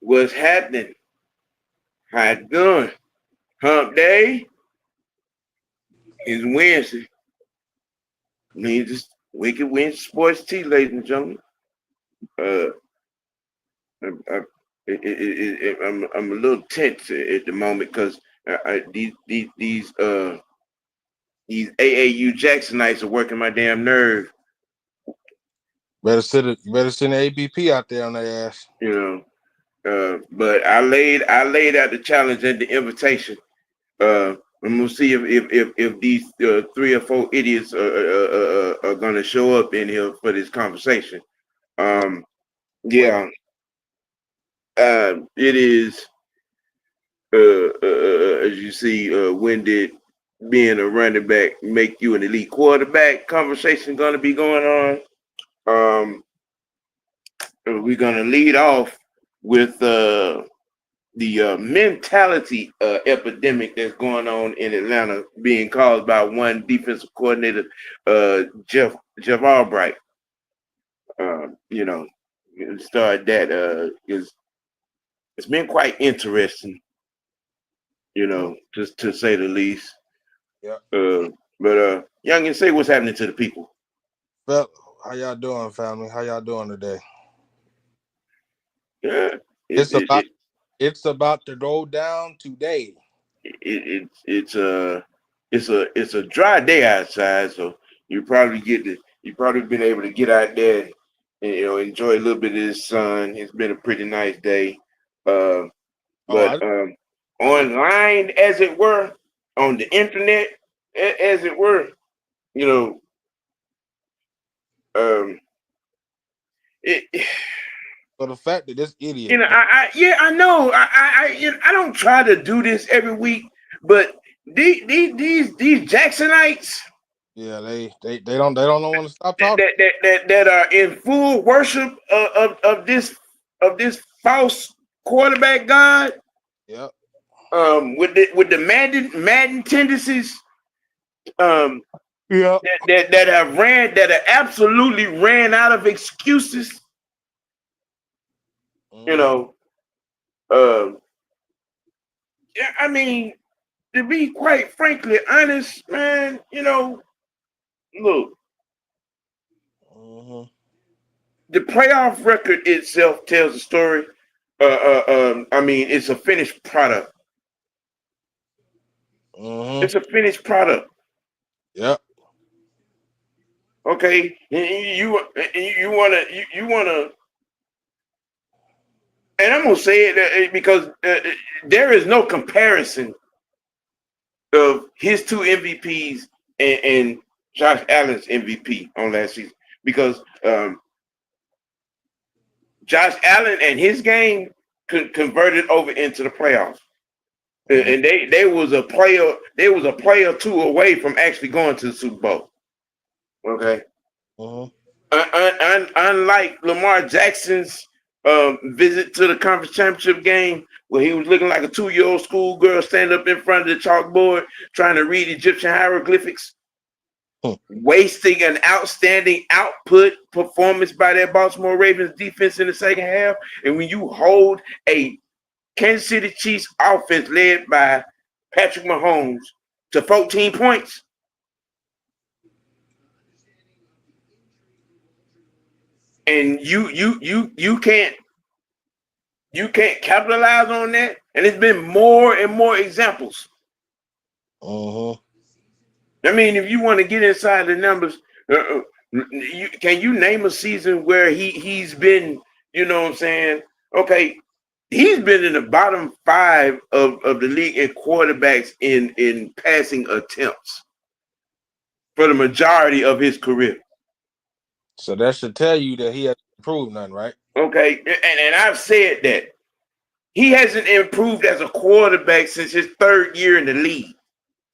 What's happening? How it going? Hump day is Wednesday. Means it's Wicked Wednesday Sports Tea, ladies and gentlemen. Uh, I, I'm a little tense at the moment because these AAU Jacksonites are working my damn nerve. Better send the ABP out there on their ass. You know, but I laid out the challenge and the invitation. I'm gonna see if these 3 or 4 idiots are gonna show up in here for this conversation. Yeah, it is. As you see, when did being a running back make you an elite quarterback? Conversation gonna be going on. We're gonna lead off with the mentality epidemic that's going on in Atlanta, being caused by one defensive coordinator, Jeff Ulbrich. You know, start that is it's been quite interesting. You know, just to say the least. Yeah. But young and say what's happening to the people. Well, how y'all doing, family? How y'all doing today? Yeah, it's about to go down today. It's a dry day outside, so you probably been able to get out there and enjoy a little bit of the sun. It's been a pretty nice day. Online, as it were, on the internet, as it were, So the fact that this idiot, I know. I don't try to do this every week, but these Jacksonites, yeah, they don't want to stop talking. That are in full worship of this false quarterback god. Yep. With the Madden tendencies. Yeah. That have absolutely ran out of excuses. Yeah, I mean, to be quite frankly honest, man, look, the playoff record itself tells a story. I mean, it's a finished product. It's a finished product. Yep. Okay, you wanna, and I'm gonna say it because there is no comparison of his 2 MVPs and Josh Allen's MVP on last season, because Josh Allen and his game converted over into the playoffs, and they was a player or 2 away from actually going to the Super Bowl. Okay. Unlike Lamar Jackson's visit to the conference championship game, where he was looking like a 2-year-old schoolgirl standing up in front of the chalkboard trying to read Egyptian hieroglyphics, wasting an outstanding output performance by that Baltimore Ravens defense in the second half. And when you hold a Kansas City Chiefs offense led by Patrick Mahomes to 14 points, and you can't capitalize on that, and it's been more and more examples. I mean, if you want to get inside the numbers, can you name a season where he's been, you know what I'm saying? Okay, he's been in the bottom 5 of the league in quarterbacks in passing attempts for the majority of his career. So that should tell you that he hasn't improved none, right? Okay, and I've said that he hasn't improved as a quarterback since his 3rd year in the league.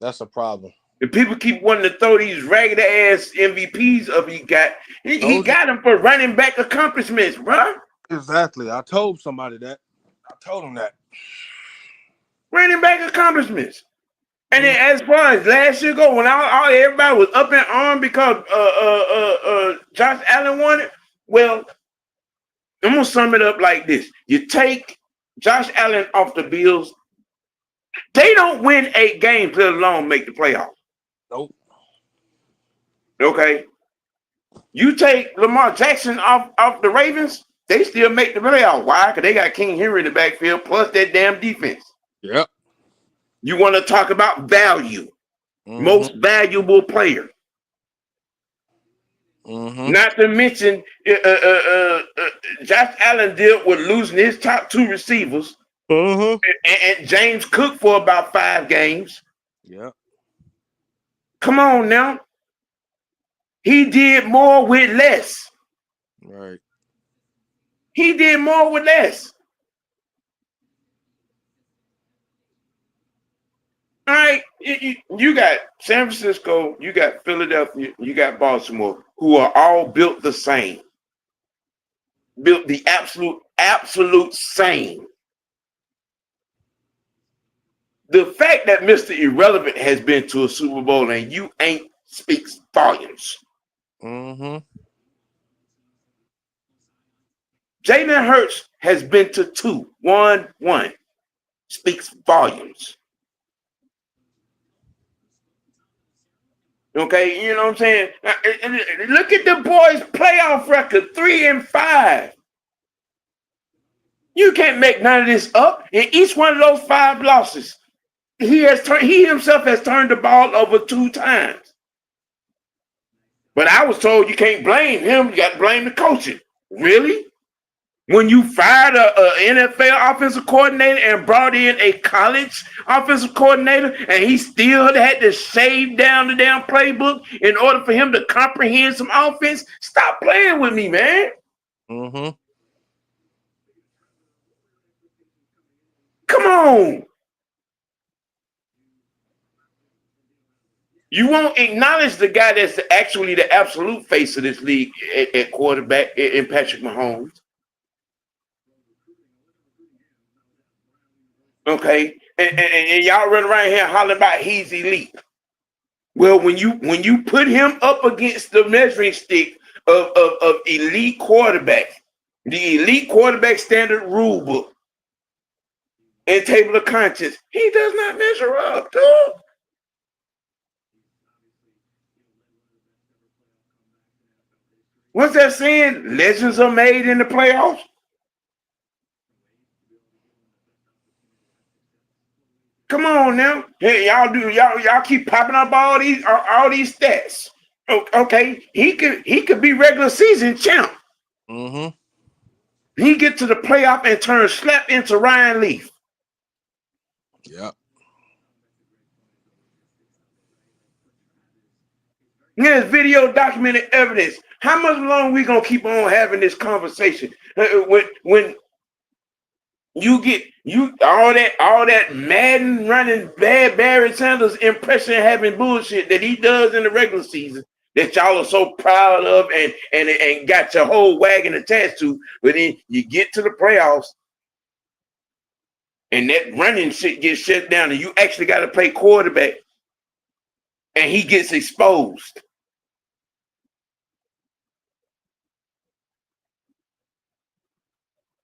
That's a problem. And people keep wanting to throw these ragged ass MVPs of he got. He Told you. got them for running back accomplishments, bro. Exactly. I told somebody that. I told him that. Running back accomplishments. And then as far as last year go, when all everybody was up in arms because Josh Allen won it, well, I'm gonna sum it up like this: you take Josh Allen off the Bills, they don't win 8 games, let alone make the playoffs. Nope. Okay. You take Lamar Jackson off the Ravens, they still make the playoffs. Why? Because they got King Henry in the backfield plus that damn defense. Yep. You want to talk about value, most valuable player. Not to mention, Josh Allen dealt with losing his top 2 receivers, and James Cook for about 5 games. Yep. Come on now. He did more with less. Right. He did more with less. All right, you got San Francisco, you got Philadelphia, you got Baltimore, who are all built the same. Built the absolute same. The fact that Mr. Irrelevant has been to a Super Bowl and you ain't speaks volumes. Jalen Hurts has been to 2, 1, speaks volumes. Okay, you know what I'm saying? Look at the boys' playoff record, 3-5. You can't make none of this up. In each one of those 5 losses, he himself has turned the ball over 2 times. But I was told you can't blame him. You got to blame the coaching. Really? When you fired an NFL offensive coordinator and brought in a college offensive coordinator, and he still had to shave down the damn playbook in order for him to comprehend some offense, stop playing with me, man. Come on. You won't acknowledge the guy that's actually the absolute face of this league at quarterback in Patrick Mahomes. Okay, and y'all run around here hollering about he's elite. Well, when you put him up against the measuring stick of elite quarterback, the elite quarterback standard rule book and table of contents, he does not measure up, dude. What's that saying? Legends are made in the playoffs. Come on now. Hey, y'all keep popping up all these stats. Okay, he could be regular season champ. He get to the playoff and turn slap into Ryan Leaf. Yep. There's video documented evidence. How much longer we gonna keep on having this conversation? When you get all that Madden running bad Barry Sanders impression having bullshit that he does in the regular season that y'all are so proud of and got your whole wagon attached to, but then you get to the playoffs and that running shit gets shut down and you actually got to play quarterback and he gets exposed.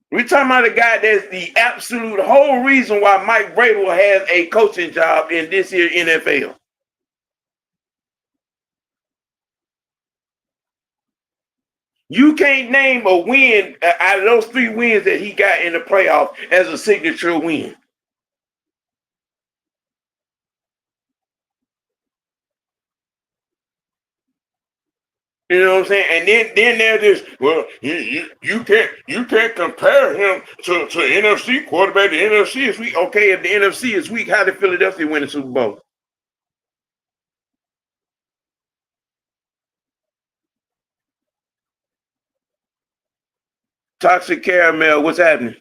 We're talking about a guy that's the absolute whole reason why Mike Vrabel has a coaching job in this year NFL. You can't name a win out of those 3 wins that he got in the playoff as a signature win. You know what I'm saying? And then there's this, well, you can't compare him to NFC quarterback. The NFC is weak. Okay, if the NFC is weak, how did Philadelphia win the Super Bowl? Toxic Caramel, what's happening?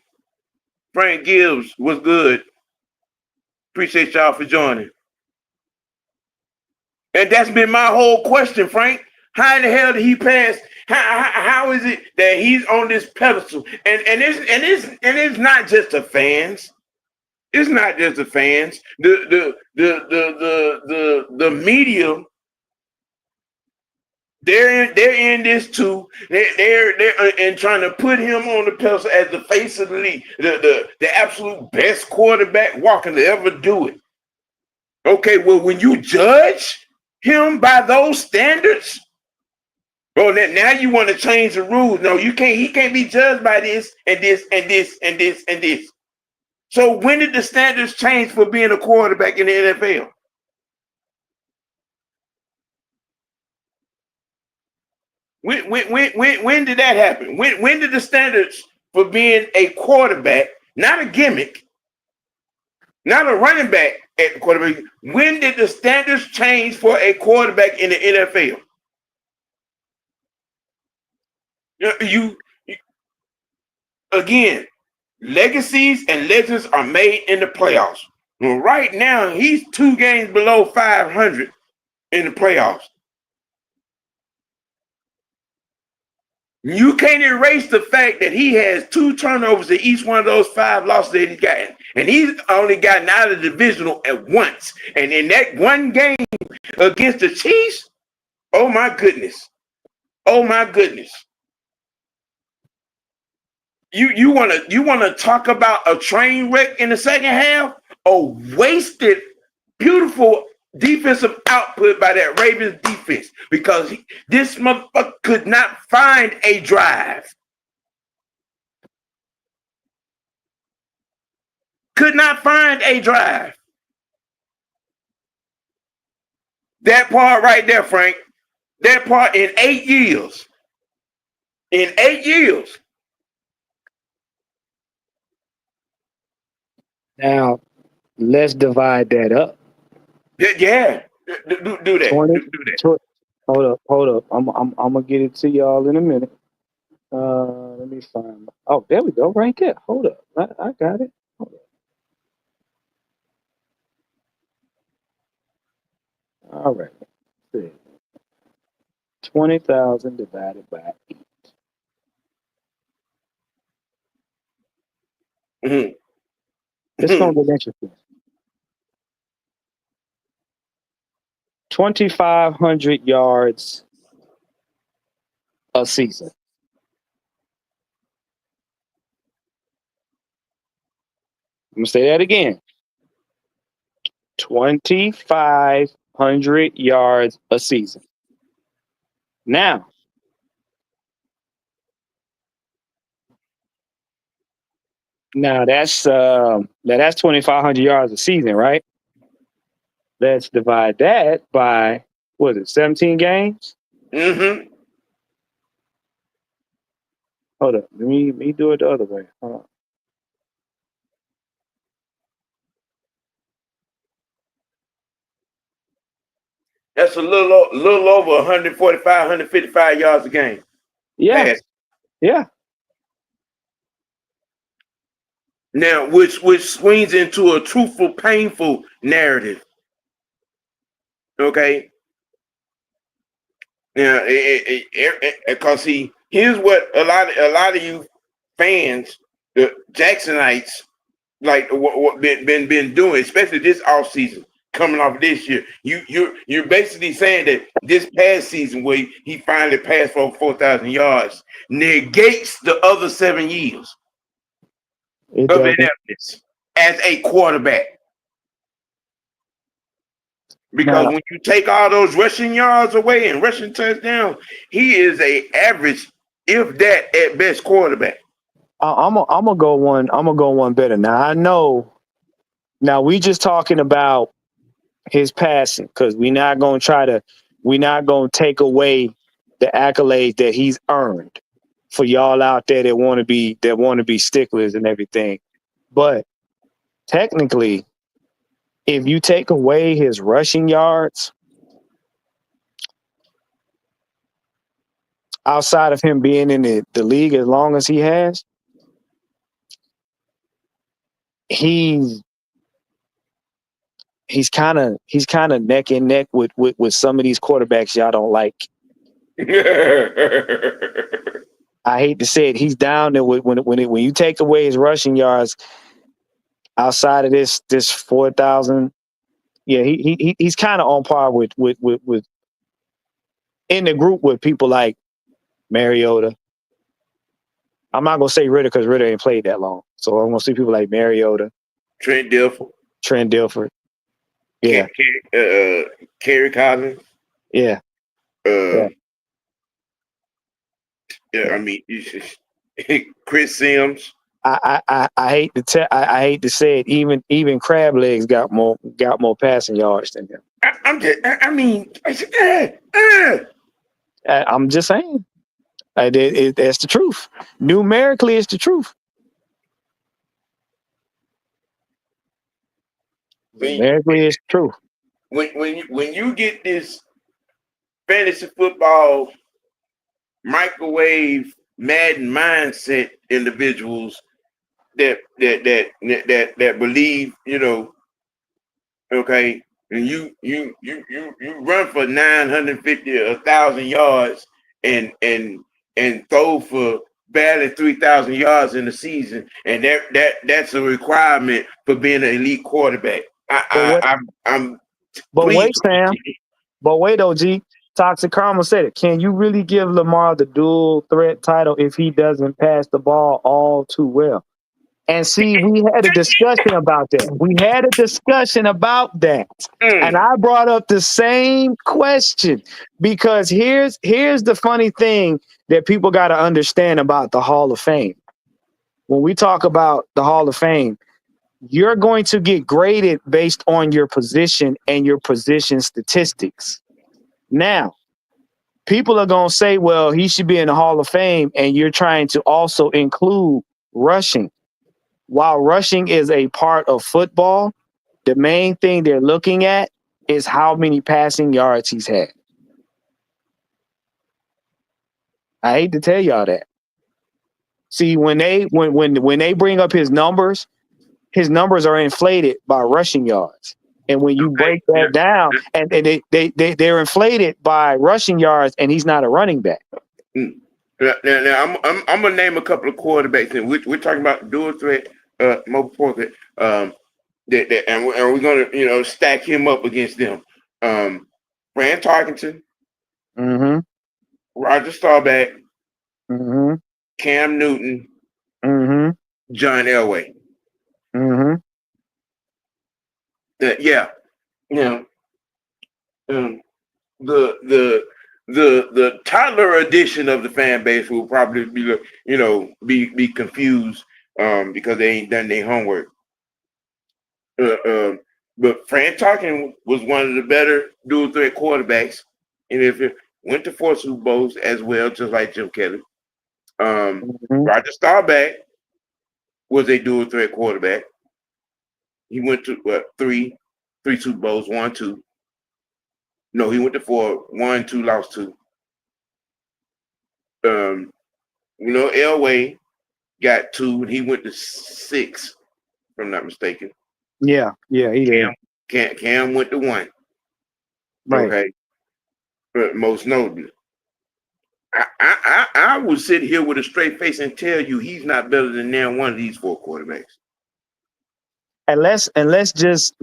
Frank Gibbs, what's good? Appreciate y'all for joining. And that's been my whole question, Frank. How in the hell did he pass? How is it that he's on this pedestal? And it's not just the fans. It's not just the fans. The media, they're in this too. They're and trying to put him on the pedestal as the face of the league, the absolute best quarterback walking to ever do it. Okay, well, when you judge him by those standards, well, now you want to change the rules. No, you can't. He can't be judged by this and this and this and this and this. So when did the standards change for being a quarterback in the NFL? When did that happen? When did the standards for being a quarterback, not a gimmick, not a running back at the quarterback, when did the standards change for a quarterback in the NFL? You again, legacies and legends are made in the playoffs. Well, right now, he's 2 games below 500 in the playoffs. You can't erase the fact that he has 2 turnovers in each one of those 5 losses that he's gotten. And he's only gotten out of the divisional at once. And in that one game against the Chiefs, oh my goodness. Oh my goodness. You wanna talk about a train wreck in the second half? A wasted, beautiful defensive output by that Ravens defense, because this motherfucker could not find a drive. Could not find a drive. That part right there, Frank. That part in 8 years. In 8 years. Now, let's divide that up. Yeah. Do that. 20, Do that. hold up. I'm gonna get it to y'all in a minute. Let me find. Oh, there we go. Right there. Hold up. I got it. Hold up. All right. 20,000 divided by 8. Mm-hmm. It's gonna get interesting. 2,500 yards a season. I'm gonna say that again. 2,500 yards a season. Now, that's 2,500 yards a season, right? Let's divide that by, what is it, 17 games? Mm-hmm. Hold up. Let me do it the other way. Hold on. That's a little over 145, 155 yards a game. Yeah. Pass. Yeah. Now, which swings into a truthful, painful narrative. Okay. Now, because here's what a lot of you fans, the Jacksonites, like what been doing, especially this off season, coming off this year. You're basically saying that this past season, where he finally passed for 4,000 yards, negates the other 7 years It of doesn't. ineptness as a quarterback. Because Now, when you take all those rushing yards away and rushing touchdowns, he is a average, if that at best, quarterback. I'm gonna go one. I'm gonna go one better. Now I know. Now we just talking about his passing, because we're not gonna take away the accolades that he's earned for y'all out there that want to be sticklers and everything. But technically, if you take away his rushing yards, outside of him being in the league as long as he has, he's he's kind of neck and neck with some of these quarterbacks y'all don't like. I hate to say it, he's down there when you take away his rushing yards outside of this 4,000. Yeah, he's kind of on par with in the group with people like Mariota. I'm not gonna say Ritter because Ritter ain't played that long, so I'm gonna see people like Mariota, Trent Dilfer. Yeah, Kerry Collins. Yeah. Yeah. I mean, Chris Sims. I hate to say it. Even Crab Legs got more passing yards than him. I'm just saying. That's the truth. Numerically, it's the truth. Numerically, it's true. When you get this fantasy football microwave Madden mindset individuals that believe, okay, and you run for 950 or 1,000 yards and throw for barely 3,000 yards in the season, and that's a requirement for being an elite quarterback. But wait, Sam. But wait, OG. Toxic Karma said it. Can you really give Lamar the dual threat title if he doesn't pass the ball all too well? And see, we had a discussion about that. And I brought up the same question because here's the funny thing that people got to understand about the Hall of Fame. When we talk about the Hall of Fame, you're going to get graded based on your position and your position statistics. Now, people are going to say, well, he should be in the Hall of Fame, and you're trying to also include rushing. While rushing is a part of football, the main thing they're looking at is how many passing yards he's had. I hate to tell y'all that. See, when they bring up his numbers are inflated by rushing yards. And when you break that down, and they're inflated by rushing yards, and he's not a running back. Now I'm gonna name a couple of quarterbacks, and we're talking about dual threat, mobile forward, and we're gonna stack him up against them. Fran Tarkenton, Roger Staubach, Cam Newton, John Elway. The toddler edition of the fan base will probably be confused because they ain't done their homework. But Fran Tarkenton was one of the better dual threat quarterbacks, and if it went to 4 Super Bowls as well, just like Jim Kelly. Roger Staubach was a dual threat quarterback. He went to three Super Bowls, 1, 2. No, he went to 4, 1, 2, lost 2. Elway got 2, and he went to 6, if I'm not mistaken. Yeah, he did. Cam went to 1. Right. Okay. But most notably, I would sit here with a straight face and tell you he's not better than one of these 4 quarterbacks. And let's just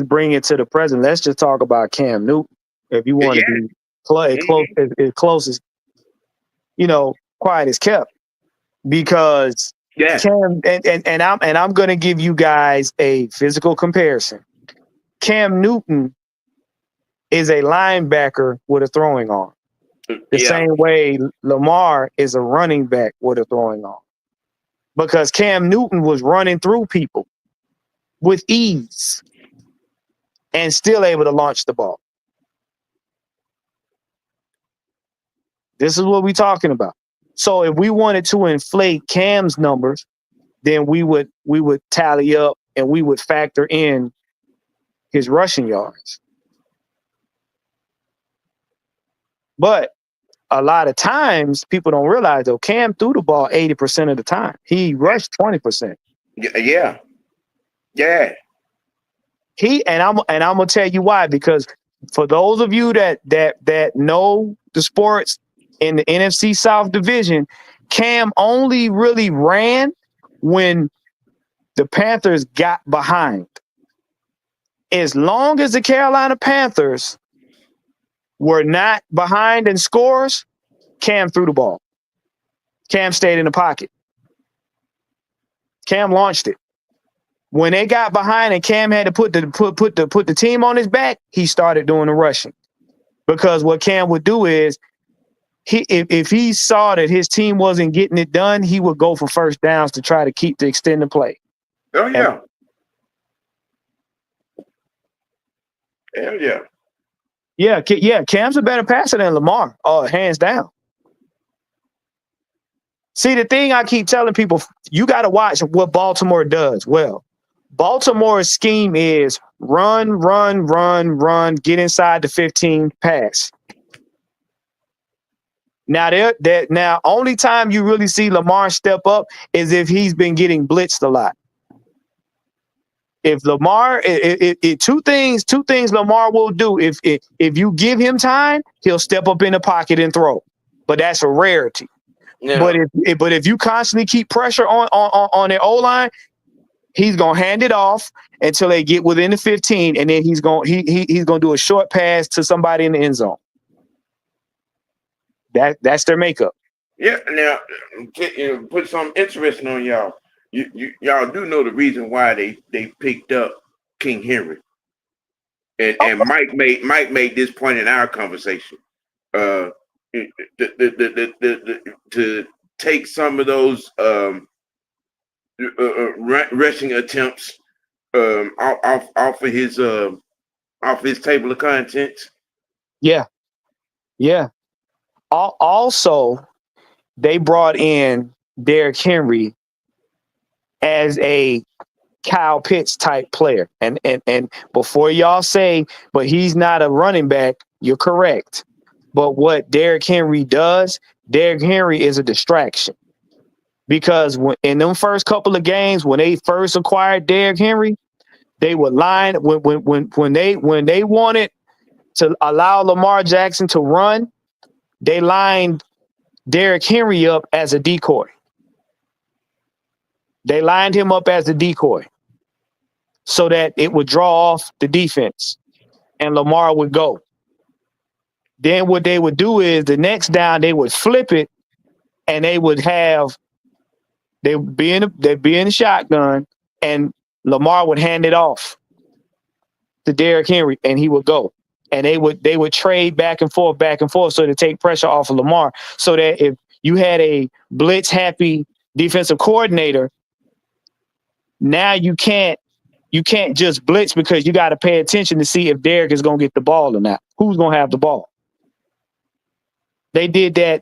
bring it to the present. Let's just talk about Cam Newton. If you want to be close as quiet as kept, because Cam and I'm going to give you guys a physical comparison. Cam Newton is a linebacker with a throwing arm, the same way Lamar is a running back with a throwing arm, because Cam Newton was running through people with ease and still able to launch the ball. This is what we're talking about. So if we wanted to inflate Cam's numbers, then we would tally up and we would factor in his rushing yards. But a lot of times people don't realize, though, Cam threw the ball 80% of the time. He rushed 20%. Yeah. I'm gonna tell you why, because for those of you that know the sports in the NFC South division, Cam only really ran when the Panthers got behind. As long as the Carolina Panthers were not behind in scores, Cam threw the ball. Cam stayed in the pocket. Cam launched it. When they got behind and Cam had to put the team on his back, he started doing the rushing. Because what Cam would do is if he saw that his team wasn't getting it done, he would go for first downs to try to extend the play. Oh yeah. Hell yeah. Yeah, Cam's a better passer than Lamar, hands down. See, the thing I keep telling people, you got to watch what Baltimore does well. Baltimore's scheme is run, get inside the 15, pass. Now, only time you really see Lamar step up is if he's been getting blitzed a lot. If Lamar, two things Lamar will do. If you give him time, he'll step up in the pocket and throw. But that's a rarity. Yeah. But if you constantly keep pressure on their O-line, he's gonna hand it off until they get within the 15, and then he's gonna do a short pass to somebody in the end zone. That's their makeup. Yeah. Now, put something interesting on y'all. Y'all do know the reason why they picked up King Henry, and Mike made this point in our conversation. To take some of those rushing attempts off of his table of contents. Yeah. Also, they brought in Derrick Henry as a Kyle Pitts type player, and before y'all say, but he's not a running back, you're correct. But what Derrick Henry does, Derrick Henry is a distraction. Because in them first couple of games, when they first acquired Derrick Henry, they would line when they wanted to allow Lamar Jackson to run, they lined Derrick Henry up as a decoy. They lined him up as a decoy so that it would draw off the defense and Lamar would go. Then what they would do is the next down, they would flip it and they'd be in the shotgun and Lamar would hand it off to Derrick Henry and he would go. And they would trade back and forth so to take pressure off of Lamar, so that if you had a blitz happy defensive coordinator, now you can't just blitz, because you got to pay attention to see if Derrick is going to get the ball or not. Who's going to have the ball? They did that,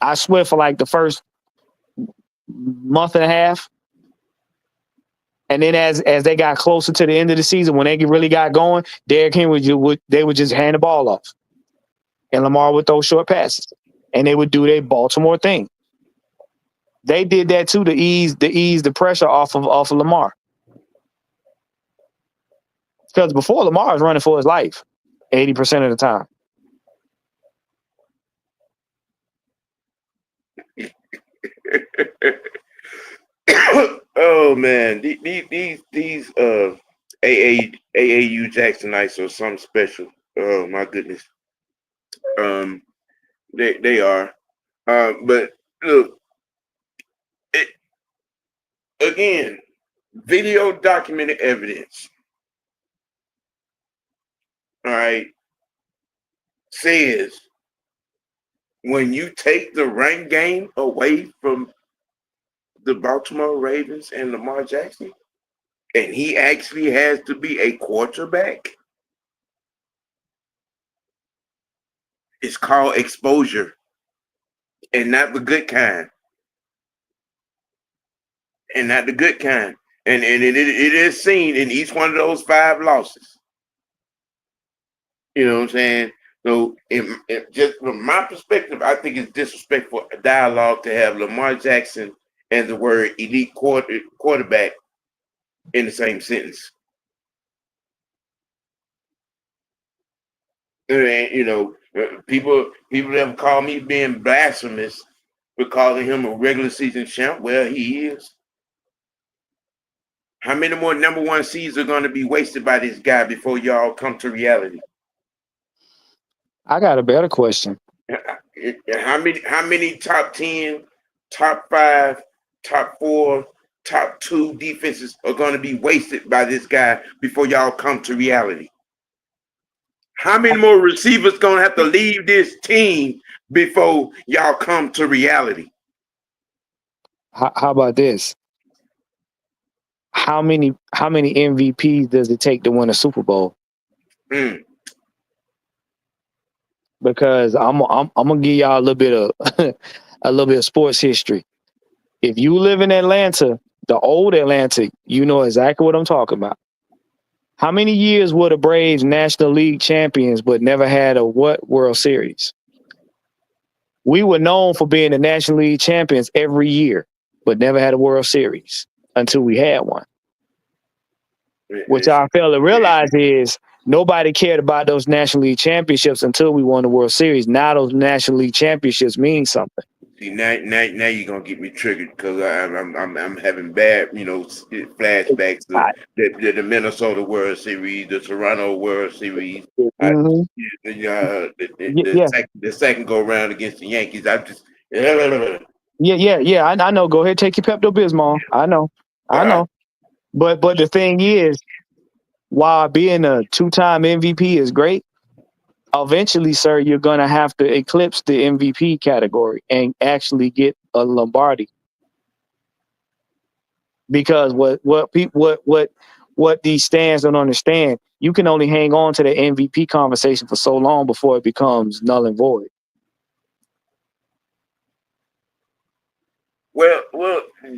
I swear, for like the first month and a half. And then as they got closer to the end of the season, when they really got going, Derrick Henry would just hand the ball off. And Lamar would throw short passes. And they would do their Baltimore thing. They did that too to ease the pressure off of Lamar. Because before, Lamar was running for his life 80% of the time. Oh man, these AAU Jacksonites are something special. Oh my goodness. They are. But look, again, video documented evidence. All right, says when you take the run game away from the Baltimore Ravens and Lamar Jackson, and he actually has to be a quarterback, it's called exposure, and not the good kind. And not the good kind. And it is seen in each one of those 5 losses. You know what I'm saying? So, just from my perspective, I think it's disrespectful dialogue to have Lamar Jackson and the word elite quarterback in the same sentence. And, people have called me being blasphemous for calling him a regular season champ. Well, he is. How many more number one seeds are going to be wasted by this guy before y'all come to reality? I got a better question. How many top 10, top 5, top 4, top 2 defenses are going to be wasted by this guy before y'all come to reality? How many more receivers going to have to leave this team before y'all come to reality? How about this? How many MVPs does it take to win a Super Bowl? Because I'm gonna give y'all a little bit of sports history. If you live in Atlanta, the old Atlanta, you know exactly what I'm talking about. How many years were the Braves National League champions but never had a World Series? We were known for being the National League champions every year, but never had a World Series until we had one. Which I fail to realize is nobody cared about those National League championships until we won the World Series. Now those National League championships mean something. See, now you're gonna get me triggered because I'm having bad, flashbacks to the Minnesota World Series, the Toronto World Series, Mm-hmm. the second go round against the Yankees. I just Yeah. I know. Go ahead, take your Pepto-Bismol. I know. But the thing is, while being a 2-time MVP is great, eventually, sir, you're gonna have to eclipse the MVP category and actually get a Lombardi. Because what these stands don't understand, you can only hang on to the MVP conversation for so long before it becomes null and void. Well,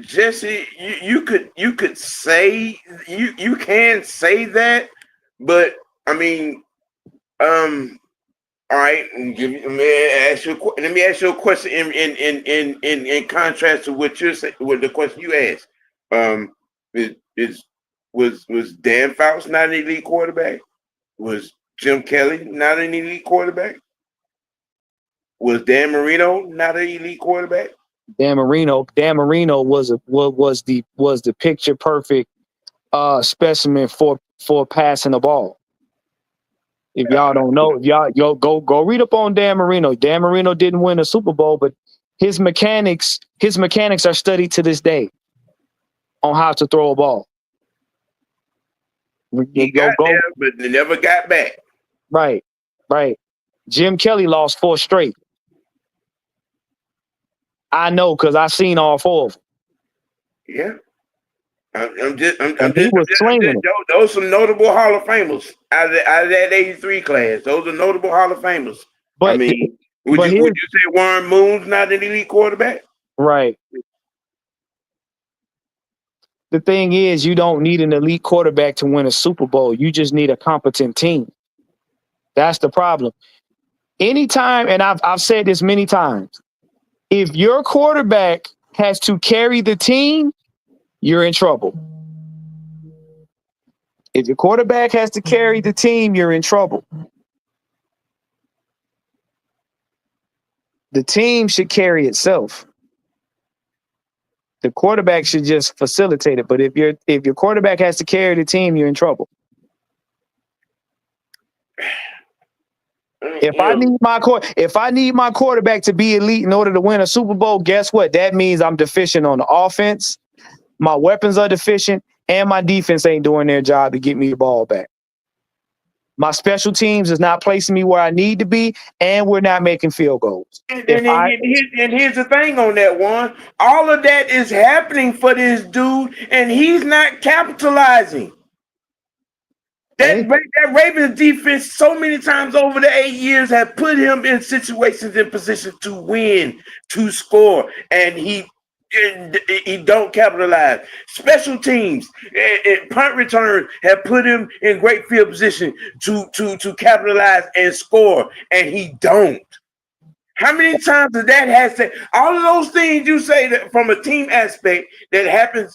Jesse, you could say you can say that, but I mean, all right. Let me ask you a question in contrast to what you're saying, with the question you asked. Was Dan Fouts not an elite quarterback? Was Jim Kelly not an elite quarterback? Was Dan Marino not an elite quarterback? Dan Marino was the picture perfect specimen for passing the ball. If y'all don't know, if y'all go read up on Dan Marino. Dan Marino didn't win a Super Bowl, but his mechanics are studied to this day on how to throw a ball. He got there, but they never got back. Right. Jim Kelly lost 4 straight. I know because I've seen all 4 of them. Yeah. Those some notable Hall of Famers out of that 83 class. Those are notable Hall of Famers. But, I mean, would you say Warren Moon's not an elite quarterback? Right. The thing is, you don't need an elite quarterback to win a Super Bowl. You just need a competent team. That's the problem. Anytime, and I've said this many times, if your quarterback has to carry the team, you're in trouble. If your quarterback has to carry the team, you're in trouble. The team should carry itself. The quarterback should just facilitate it. But if your quarterback has to carry the team, you're in trouble. If I need my quarterback to be elite in order to win a Super Bowl, guess what? That means I'm deficient on the offense. My weapons are deficient, and my defense ain't doing their job to get me the ball back. My special teams is not placing me where I need to be, and we're not making field goals. And here's the thing on that one. All of that is happening for this dude, and he's not capitalizing. That Ravens defense so many times over the 8 years have put him in situations in position to win, to score, and he don't capitalize. Special teams and punt return have put him in great field position to capitalize and score, and he don't. How many times does that has to all of those things you say that from a team aspect that has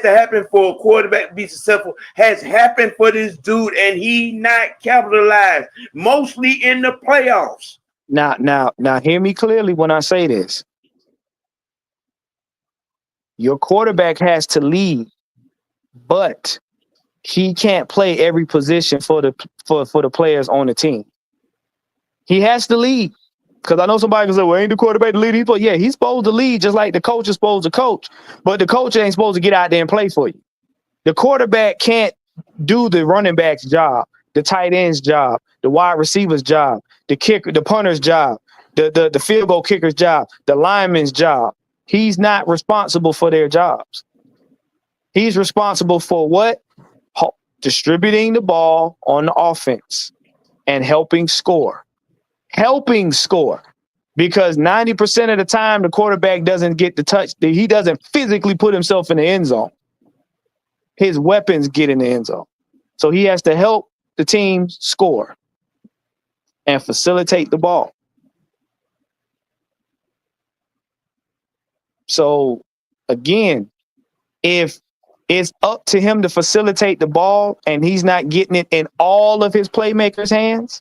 to happen for a quarterback to be successful has happened for this dude and he not capitalized mostly in the playoffs. Now, hear me clearly when I say this. Your quarterback has to lead, but he can't play every position for the players on the team. He has to lead. Because I know somebody can say, well, ain't the quarterback the lead? Yeah, he's supposed to lead just like the coach is supposed to coach. But the coach ain't supposed to get out there and play for you. The quarterback can't do the running back's job, the tight end's job, the wide receiver's job, the kicker, the punter's job, the field goal kicker's job, the lineman's job. He's not responsible for their jobs. He's responsible for what? Distributing the ball on the offense and helping score. Helping score. Because 90% of the time, the quarterback doesn't get the touch. He doesn't physically put himself in the end zone. His weapons get in the end zone. So he has to help the team score and facilitate the ball. So, again, if it's up to him to facilitate the ball and he's not getting it in all of his playmakers' hands,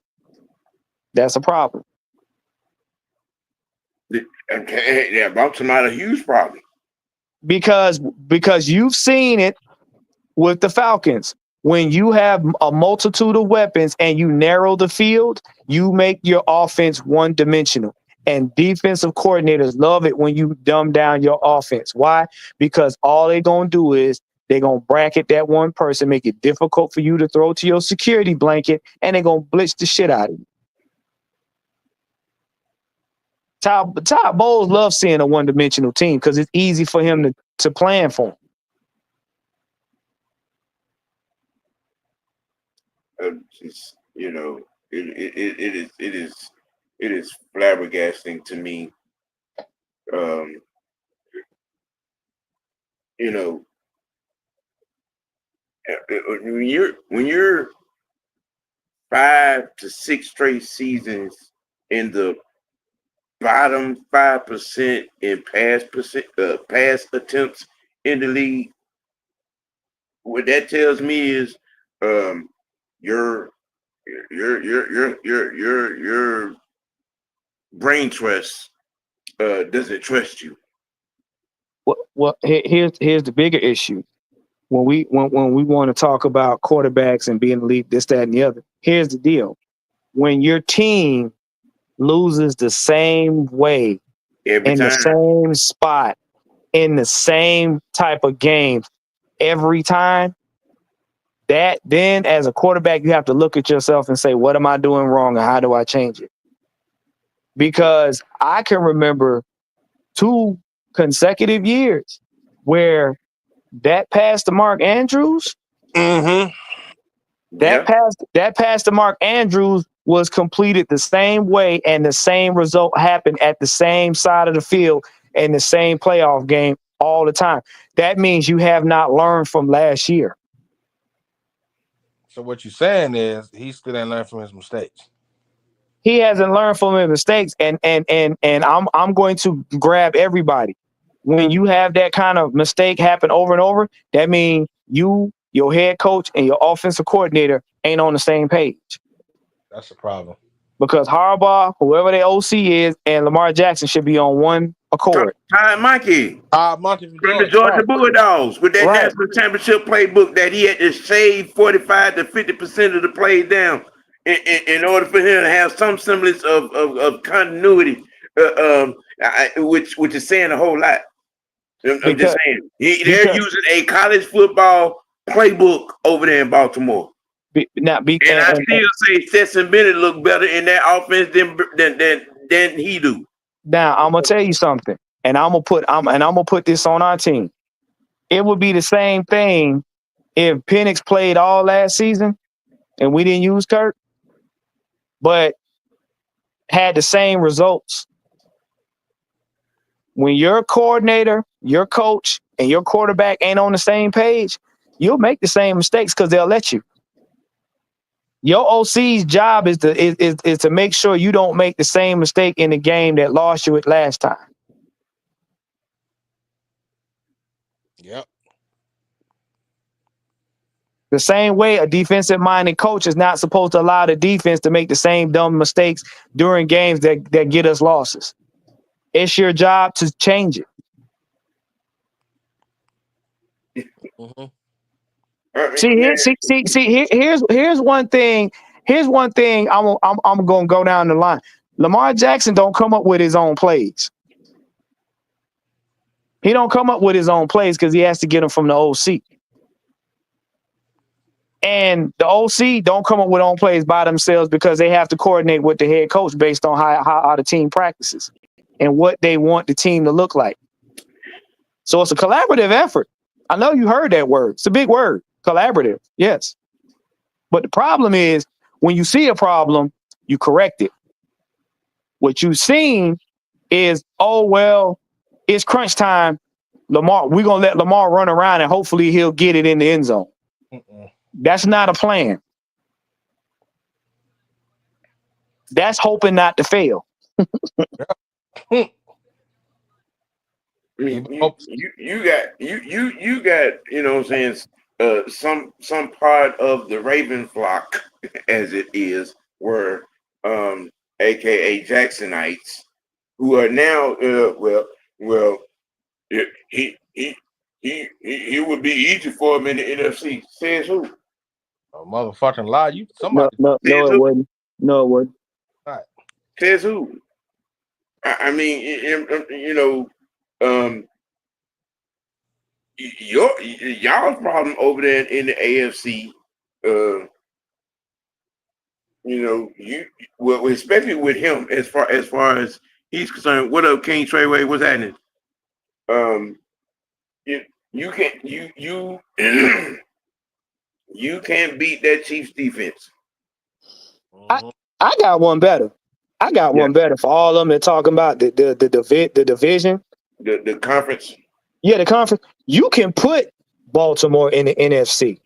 that's a problem. Okay, yeah, about a huge problem. Because you've seen it with the Falcons. When you have a multitude of weapons and you narrow the field, you make your offense one-dimensional. And defensive coordinators love it when you dumb down your offense. Why? Because all they're going to do is they're going to bracket that one person, make it difficult for you to throw to your security blanket, and they're going to blitz the shit out of you. Todd Bowles loves seeing a one-dimensional team because it's easy for him to plan for them. Just, it is flabbergasting to me. When you're 5 to 6 straight seasons in the bottom 5% in pass attempts in the league, what that tells me is your brain trust doesn't trust you. Well, here's the bigger issue. When we want to talk about quarterbacks and being elite, this, that, and the other, here's the deal. When your team loses the same way, Every time. the same spot, in the same type of game every time, that then as a quarterback, you have to look at yourself and say, what am I doing wrong and how do I change it? Because I can remember 2 consecutive years where that pass to Mark Andrews, that pass to Mark Andrews was completed the same way and the same result happened at the same side of the field in the same playoff game all the time. That means you have not learned from last year. So what you're saying is he still didn't learn from his mistakes. He hasn't learned from his mistakes, and I'm going to grab everybody. When you have that kind of mistake happen over and over, that means you, your head coach, and your offensive coordinator ain't on the same page. That's a problem. Because Harbaugh, whoever the OC is, and Lamar Jackson should be on one accord. Monkey from the Georgia Bulldogs with that national championship playbook that he had to shave 45 to 50% of the plays down in order for him to have some semblance of continuity, which is saying a whole lot. I'm just saying they're using a college football playbook over there in Baltimore. I still say Stetson Bennett look better in that offense than he do. Now I'm gonna tell you something, and I'm gonna put this on our team. It would be the same thing if Penix played all last season and we didn't use Kirk, but had the same results. When your coordinator, your coach, and your quarterback ain't on the same page, you'll make the same mistakes because they'll let you. Your OC's job is to make sure you don't make the same mistake in the game that lost you it last time. Yep. The same way a defensive-minded coach is not supposed to allow the defense to make the same dumb mistakes during games that get us losses. It's your job to change it. Mm-hmm. Here's one thing. Here's one thing I'm gonna go down the line. Lamar Jackson don't come up with his own plays. He don't come up with his own plays because he has to get them from the OC. And the OC don't come up with own plays by themselves because they have to coordinate with the head coach based on how the team practices and what they want the team to look like. So it's a collaborative effort. I know you heard that word. It's a big word, collaborative. Yes. But the problem is when you see a problem, you correct it. What you've seen is, oh, well, it's crunch time. Lamar, we're going to let Lamar run around and hopefully he'll get it in the end zone. That's not a plan. That's hoping not to fail. You got, you know what I'm saying, some part of the Raven flock, as it is, were aka Jacksonites, who are now he would be easy for him in the NFC. Says who? A motherfucking lie. You somebody. No, it wouldn't. No, it wouldn't. Right. Says who? I mean, you know, y'all's problem over there in the AFC, you know, especially with him as far as he's concerned. What up, King Treyway? What's happening? You can't you can't beat that Chiefs defense. Mm-hmm. I got one better. I got one better for all of them that talking about the division, the conference. Yeah, the conference. You can put Baltimore in the NFC,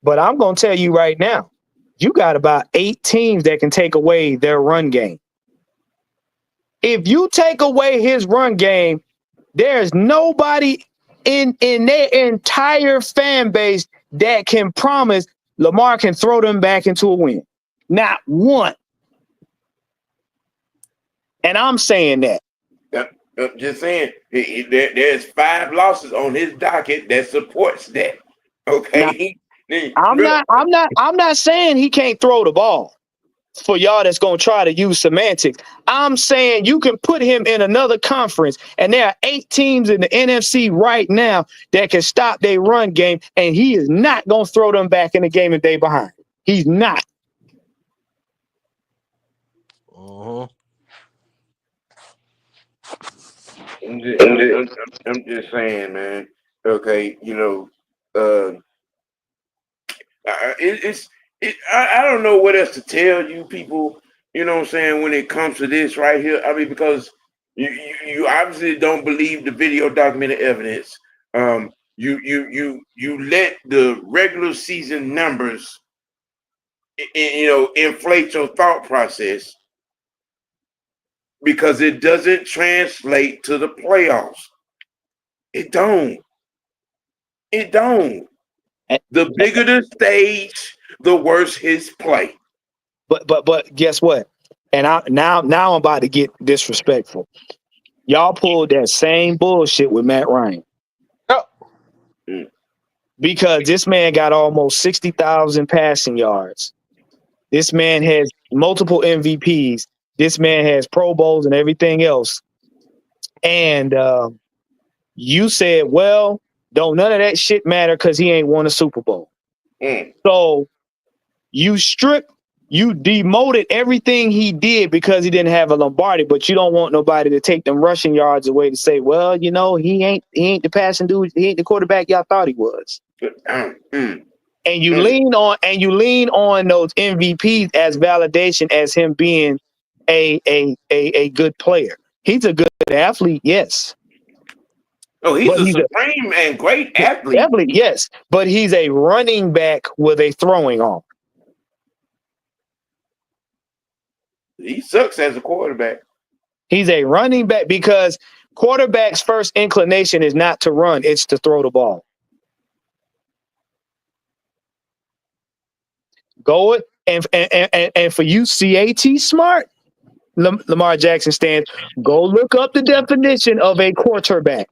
but I'm gonna tell you right now, you got about 8 teams that can take away their run game. If you take away his run game, there's nobody in their entire fan base that can promise Lamar can throw them back into a win. Not one. And I'm saying that. Just saying, there's 5 losses on his docket that supports that. Okay. Now, I'm not saying he can't throw the ball. For y'all that's gonna try to use semantics, I'm saying you can put him in another conference, and there are 8 teams in the NFC right now that can stop their run game, and he is not gonna throw them back in the game if they behind. He's not. Uh-huh. I'm just saying, man. Okay, you know, I don't know what else to tell you people. You know what I'm saying, when it comes to this right here. I mean, because you obviously don't believe the video documented evidence. You let the regular season numbers, you know, inflate your thought process because it doesn't translate to the playoffs. It don't. It don't. The bigger the stage, the worse his play. But guess what? And now I'm about to get disrespectful. Y'all pulled that same bullshit with Matt Ryan. Because this man got almost 60,000 passing yards. This man has multiple MVPs. This man has Pro Bowls and everything else. And you said, well, don't none of that shit matter because he ain't won a Super Bowl. So you demoted everything he did because he didn't have a Lombardi, but you don't want nobody to take them rushing yards away to say, well, you know, he ain't the passing dude, he ain't the quarterback y'all thought he was. And you lean on those MVPs as validation as him being a good player. He's a good athlete, yes. Oh, he's a supreme and great athlete. Yes, but he's a running back with a throwing arm. He sucks as a quarterback. He's a running back because quarterback's first inclination is not to run, it's to throw the ball. Go it and for you CAT smart Lamar Jackson stands, go look up the definition of a quarterback.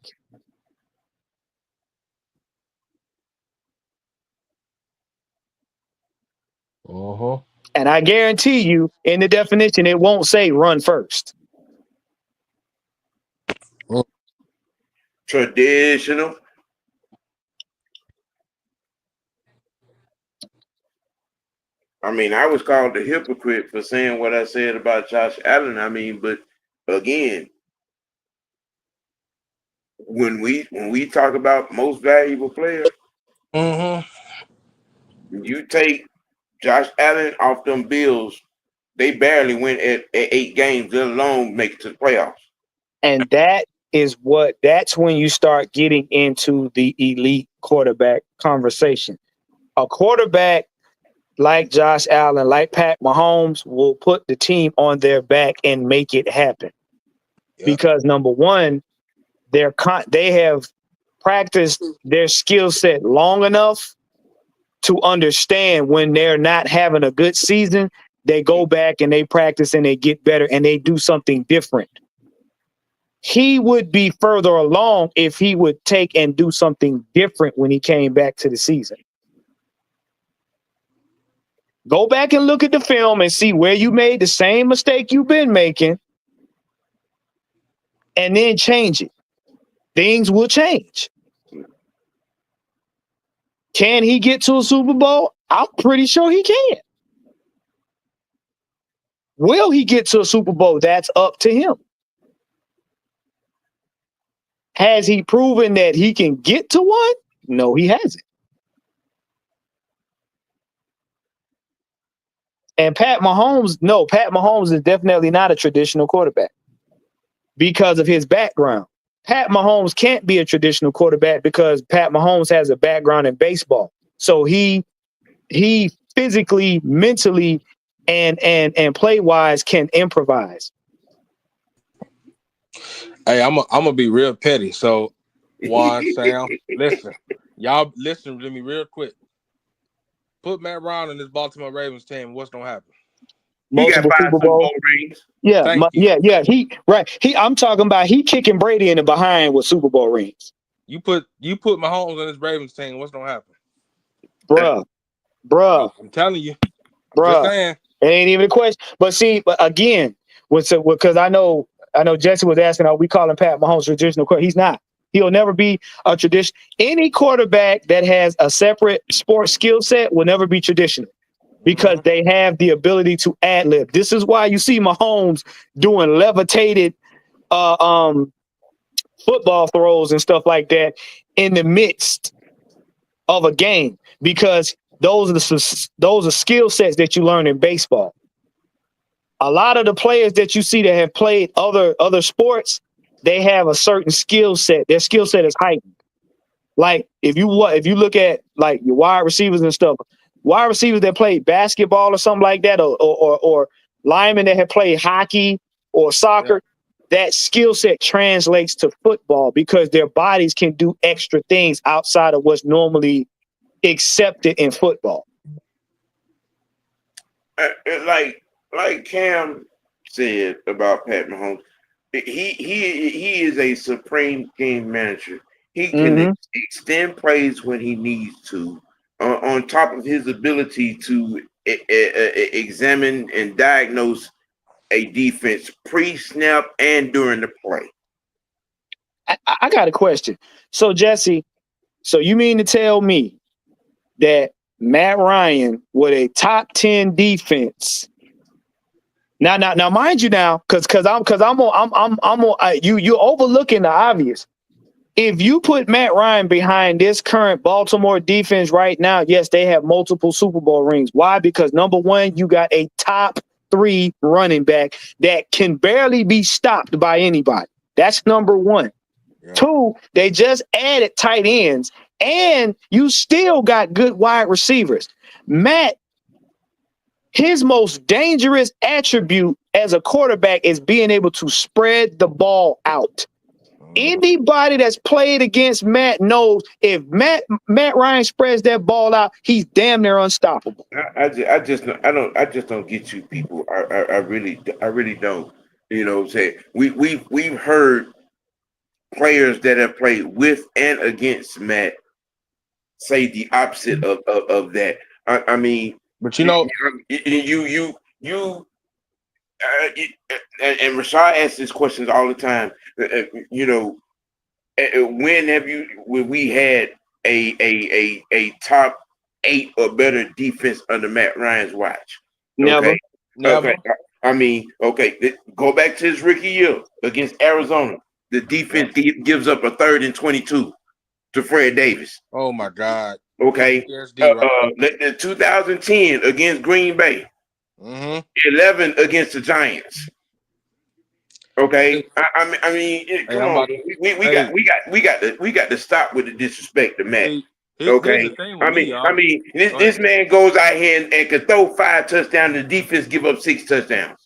And I guarantee you, in the definition, it won't say run first. Traditional. I mean, I was called a hypocrite for saying what I said about Josh Allen. I mean, but again, when we talk about most valuable player, you take Josh Allen off them Bills, they barely went at 8 games, let alone make it to the playoffs. And that's when you start getting into the elite quarterback conversation. A quarterback like Josh Allen, like Pat Mahomes, will put the team on their back and make it happen. Yep. Because number one, they have practiced their skill set long enough to understand when they're not having a good season, they go back and they practice and they get better and they do something different. He would be further along if he would take and do something different when he came back to the season. Go back and look at the film and see where you made the same mistake you've been making and then change it. Things will change. Can he get to a Super Bowl? I'm pretty sure he can. Will he get to a Super Bowl? That's up to him. Has he proven that he can get to one? No, he hasn't. And Pat Mahomes is definitely not a traditional quarterback because of his background. Pat Mahomes can't be a traditional quarterback because Pat Mahomes has a background in baseball. So he physically, mentally, and play-wise can improvise. Hey, I'm gonna be real petty. So, Juan, Sam, listen. Y'all listen to me real quick. Put Matt Ryan in this Baltimore Ravens team. What's gonna happen? Multiple Super Bowl rings. Yeah. I'm talking about he kicking Brady in the behind with Super Bowl rings. You put Mahomes in this Ravens team. What's gonna happen? Bruh. I'm telling you. Bruh. Just saying. It ain't even a question. But again, because I know Jesse was asking, are we calling Pat Mahomes traditional quarterback? He's not. He'll never be a tradition. Any quarterback that has a separate sports skill set will never be traditional because they have the ability to ad lib. This is why you see Mahomes doing levitated football throws and stuff like that in the midst of a game, because those are skill sets that you learn in baseball. A lot of the players that you see that have played other sports, they have a certain skill set. Their skill set is heightened. Like if you look at like your wide receivers and stuff, wide receivers that play basketball or something like that, or linemen that have played hockey or soccer, that skill set translates to football because their bodies can do extra things outside of what's normally accepted in football. Like Cam said about Pat Mahomes, he is a supreme game manager. He can extend plays when he needs to, on top of his ability to examine and diagnose a defense pre-snap and during the play. I got a question. So Jesse, you mean to tell me that Matt Ryan with a top 10 defense? Now, mind you, because you're overlooking the obvious. If you put Matt Ryan behind this current Baltimore defense right now, yes, they have multiple Super Bowl rings. Why? Because number one, you got a top 3 running back that can barely be stopped by anybody. That's number one. Yeah. 2, they just added tight ends, and you still got good wide receivers. Matt, his most dangerous attribute as a quarterback is being able to spread the ball out. Anybody that's played against Matt knows if Matt Ryan spreads that ball out, he's damn near unstoppable. I just don't get you people. I really don't. You know what I'm saying? We've heard players that have played with and against Matt say the opposite of that. I mean, But you know, and Rashad asks these questions all the time. You know, when we had a top 8 or better defense under Matt Ryan's watch? Never. Okay. I mean, okay. Go back to his rookie year against Arizona. The defense gives up a 3rd and 22 to Fred Davis. oh my God. Okay. The 2010 against Green Bay. 11 against the Giants. Okay. I mean, come on. We got to stop with the disrespect to Matt. Okay. This man goes out here and can throw 5 touchdowns. The defense give up 6 touchdowns.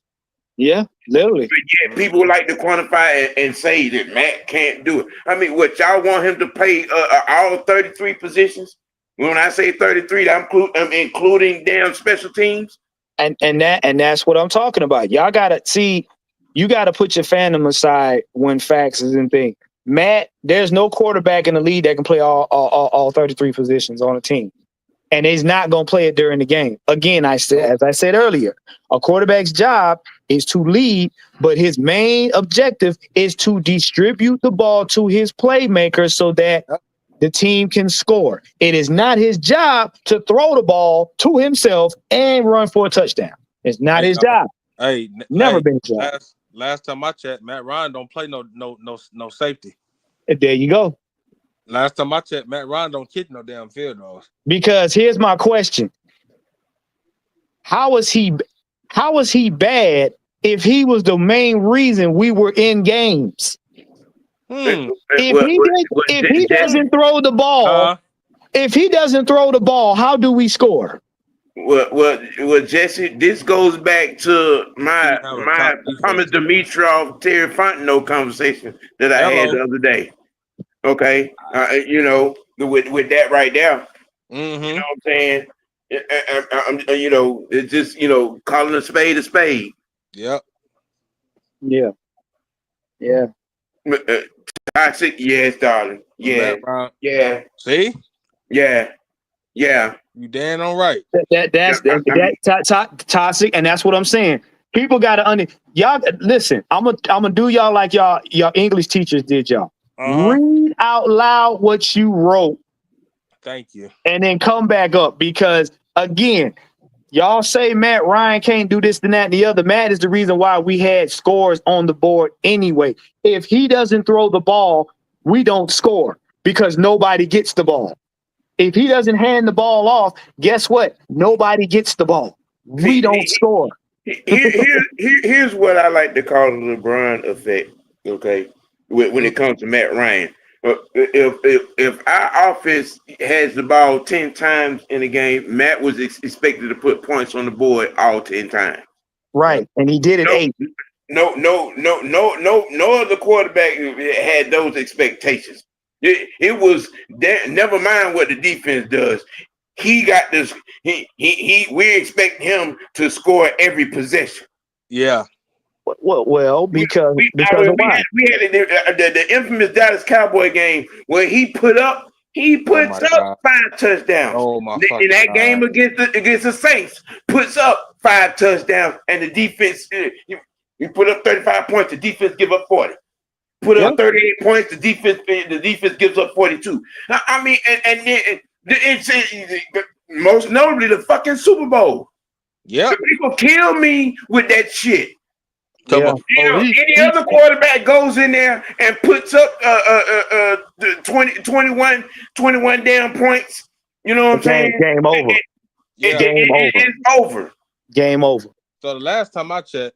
Yeah, literally. But yeah, people like to quantify and say that Matt can't do it. I mean, what y'all want him to play all 33 positions? When I say 33, I'm including damn special teams. And that's what I'm talking about. Y'all gotta see. You gotta put your fandom aside when facts is in thing. Matt, there's no quarterback in the league that can play all 33 positions on a team. And he's not going to play it during the game. Again, as I said earlier, a quarterback's job is to lead, but his main objective is to distribute the ball to his playmakers so that the team can score. It is not his job to throw the ball to himself and run for a touchdown. It's not his job. Never been his job. Last time I checked, Matt Ryan don't play no safety. There you go. Last time I checked, Matt Ryan don't kick no damn field goals. Because here's my question: How is he bad if he was the main reason we were in games? If he doesn't throw the ball, how do we score? Well, Jesse, this goes back to my Thomas Dimitrov, Terry Fontenot conversation that I had the other day. Okay, you know, with that right there, you know what I'm saying? You know, it's just, you know, calling a spade a spade. Yep. Yeah. Toxic, yes, darling. Yeah. See? Yeah. You damn all right. That's toxic, and that's what I'm saying. People gotta y'all listen. I'm gonna do y'all like y'all English teachers did y'all. Read out loud what you wrote. Thank you. And then come back up, because again, y'all say Matt Ryan can't do this and that and the other. Matt is the reason why we had scores on the board anyway. If he doesn't throw the ball, we don't score because nobody gets the ball. If he doesn't hand the ball off, guess what? Nobody gets the ball. We don't score. Here's what I like to call the LeBron effect. Okay, when it comes to Matt Ryan, if our offense has the ball 10 times in a game, Matt was expected to put points on the board all 10 times. Right, and he did it 8. No other quarterback had those expectations. It was that. Never mind what the defense does. He got this. We expect him to score every possession. Yeah. Well, because of why? We had the infamous Dallas Cowboy game where he puts up 5 touchdowns. Oh my! In that game against the Saints, puts up 5 touchdowns, and the defense he put up 35 points. The defense give up 40. Put up 38 points. The defense gives up 42. I mean, and it's most notably the fucking Super Bowl. Yeah, people kill me with that shit. Yeah. Any other quarterback goes in there and puts up 21 damn points. You know what I'm saying? Game over. It's over. Game over. So the last time I checked,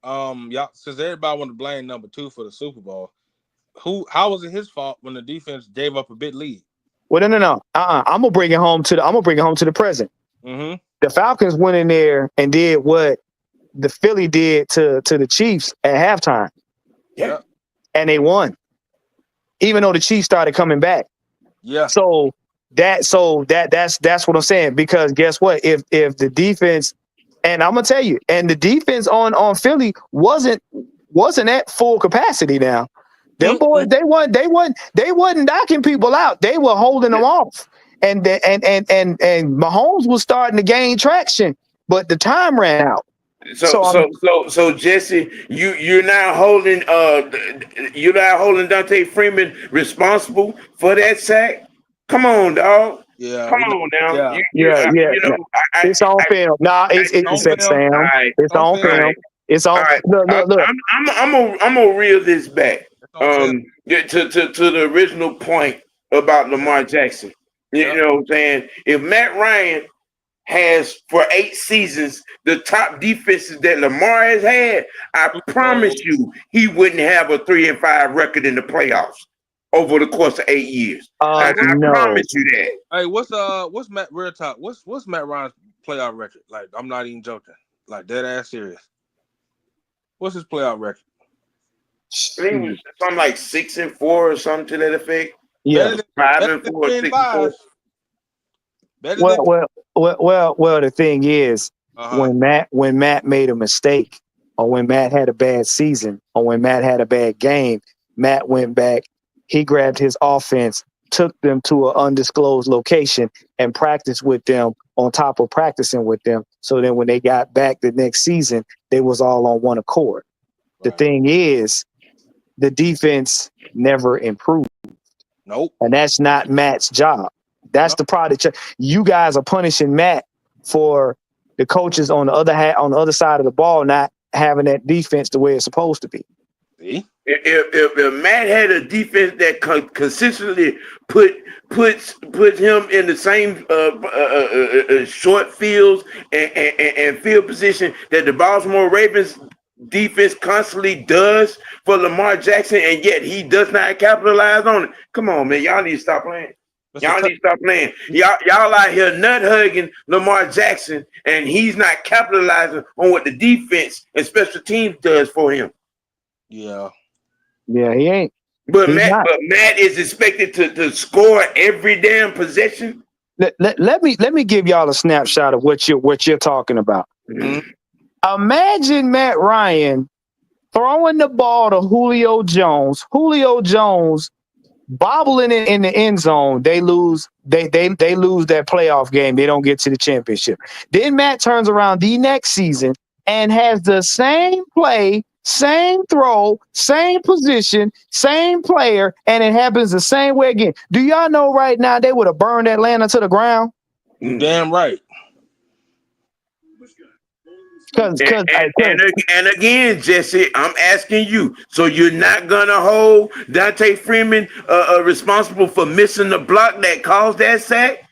y'all, since everybody want to blame number 2 for the Super Bowl, how was it his fault when the defense gave up a big lead? Well, no. I'm gonna bring it home to the present. Mm-hmm. The Falcons went in there and did what the Philly did to the Chiefs at halftime, Yeah. and they won, even though the Chiefs started coming back. Yeah. So that's what I'm saying. Because guess what? If the defense, and I'm gonna tell you, and the defense on Philly wasn't at full capacity. Now, them boys, they wasn't knocking people out. They were holding them off, and Mahomes was starting to gain traction, but the time ran out. So Jesse, you're now holding Dante Freeman responsible for that sack. Come on, dog. Yeah. Come on now. Yeah. You know, It's on film. Nah, it's Sam. all right, It's on all film. right, It's on. all right. Look. I'm gonna reel this back. It's on film. To the original point about Lamar Jackson. You Yep. know what I'm saying? If Matt Ryan has for 8 seasons the top defenses that Lamar has had, I promise you he wouldn't have a 3-5 record in the playoffs over the course of 8 years. I No. promise you that. Hey, what's Matt real talk? What's Matt Ryan's playoff record? Like, I'm not even joking. Like, dead ass serious. What's his playoff record? I think it was something like 6-4 or something to that effect. Yeah. 5-4, 6-4. Well. The thing is, when Matt made a mistake, or when Matt had a bad season, or when Matt had a bad game, Matt went back. He grabbed his offense, took them to an undisclosed location, and practiced with them on top of practicing with them. So then when they got back the next season, they was all on one accord. Right. The thing is, the defense never improved. Nope. And that's not Matt's job. That's the product. You guys are punishing Matt for the coaches on the other side of the ball not having that defense the way it's supposed to be. See? If Matt had a defense that consistently puts him in the same short fields and field position that the Baltimore Ravens defense constantly does for Lamar Jackson, and yet he does not capitalize on it. Come on, man, y'all need to stop playing. Y'all need to stop playing. Y'all out here nut hugging Lamar Jackson, and he's not capitalizing on what the defense and special teams does for him. Yeah. Yeah, he ain't. But Matt is expected to score every damn possession. Let me give y'all a snapshot of what you're talking about. Mm-hmm. Imagine Matt Ryan throwing the ball to Julio Jones. Julio Jones bobbling it in the end zone. They lose. They lose that playoff game. They don't get to the championship. Then Matt turns around the next season and has the same play, same throw, same position, same player, and it happens the same way again. Do y'all know right now they would have burned Atlanta to the ground? You damn right. And again, Jesse, I'm asking you. So you're not gonna hold Dante Freeman responsible for missing the block that caused that sack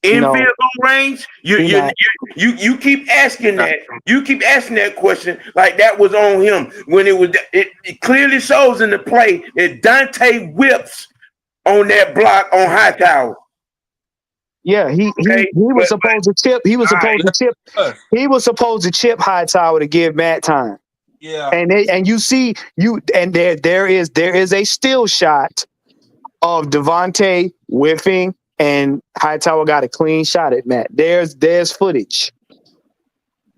in field goal range? You keep asking that. You keep asking that question like that was on him when it clearly shows in the play that Dante whips on that block on Hightower. Yeah, he was supposed to chip. He was supposed to chip. He was supposed to chip Hightower to give Matt time. Yeah, and you see there is a still shot of Devontae whiffing, and Hightower got a clean shot at Matt. There's footage.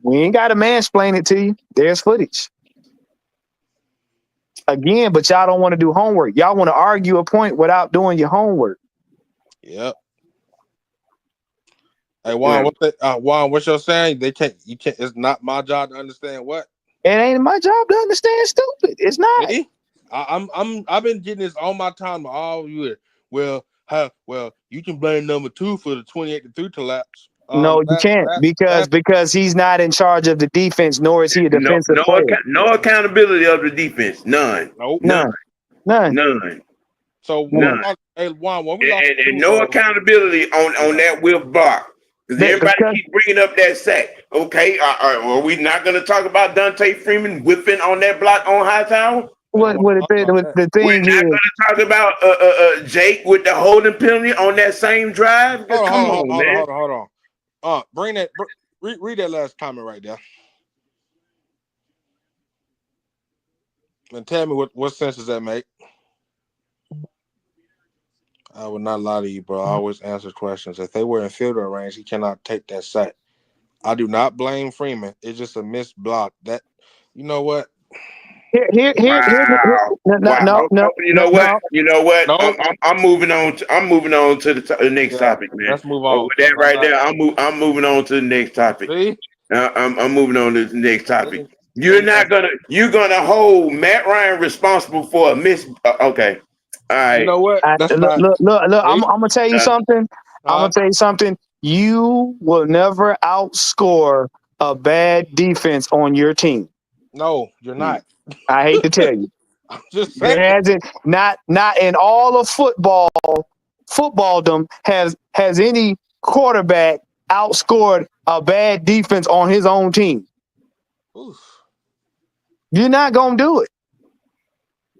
We ain't got to mansplain it to you. There's footage. Again, but y'all don't want to do homework. Y'all want to argue a point without doing your homework. Yep. Hey Juan, Juan, what you're saying? You can't. It's not my job to understand what. It ain't my job to understand stupid. It's not. Me? I've been getting this all my time all year. Well, you can blame number 2 for the 28-3 collapse. No, you can't because he's not in charge of the defense, nor is he a defensive player. No accountability of the defense. None. Nope. None. So hey Juan, when we lost and no accountability on that whiff block. Because everybody keeps bringing up that sack. Okay, are we not going to talk about Dante Freeman whiffing on that block on Hightower? The thing we're not going to talk about Jake with the holding penalty on that same drive. Hold on. Bring that. Read that last comment right there. And tell me what sense does that make? I would not lie to you, bro. I always answer questions. If they were in field goal range, he cannot take that sack. I do not blame Freeman. It's just a missed block. That you know what? Wow. No, Wow. no, no, You no, know what? no. You know what? No. I'm moving on. I'm moving on to the next Yeah. topic, man. Let's move With on. that I'm right not. there, I'm moving on to the next topic. See? I'm moving on to the next topic. See? You're gonna hold Matt Ryan responsible for a miss. Okay. All You right. know what? That's not. Look. See? I'm gonna tell you something. I'm gonna Huh? tell you something. You will never outscore a bad defense on your team. No, you're not. I hate to tell you. I'm just saying. There hasn't not in all of footballdom has any quarterback outscored a bad defense on his own team. Oof. You're not gonna do it.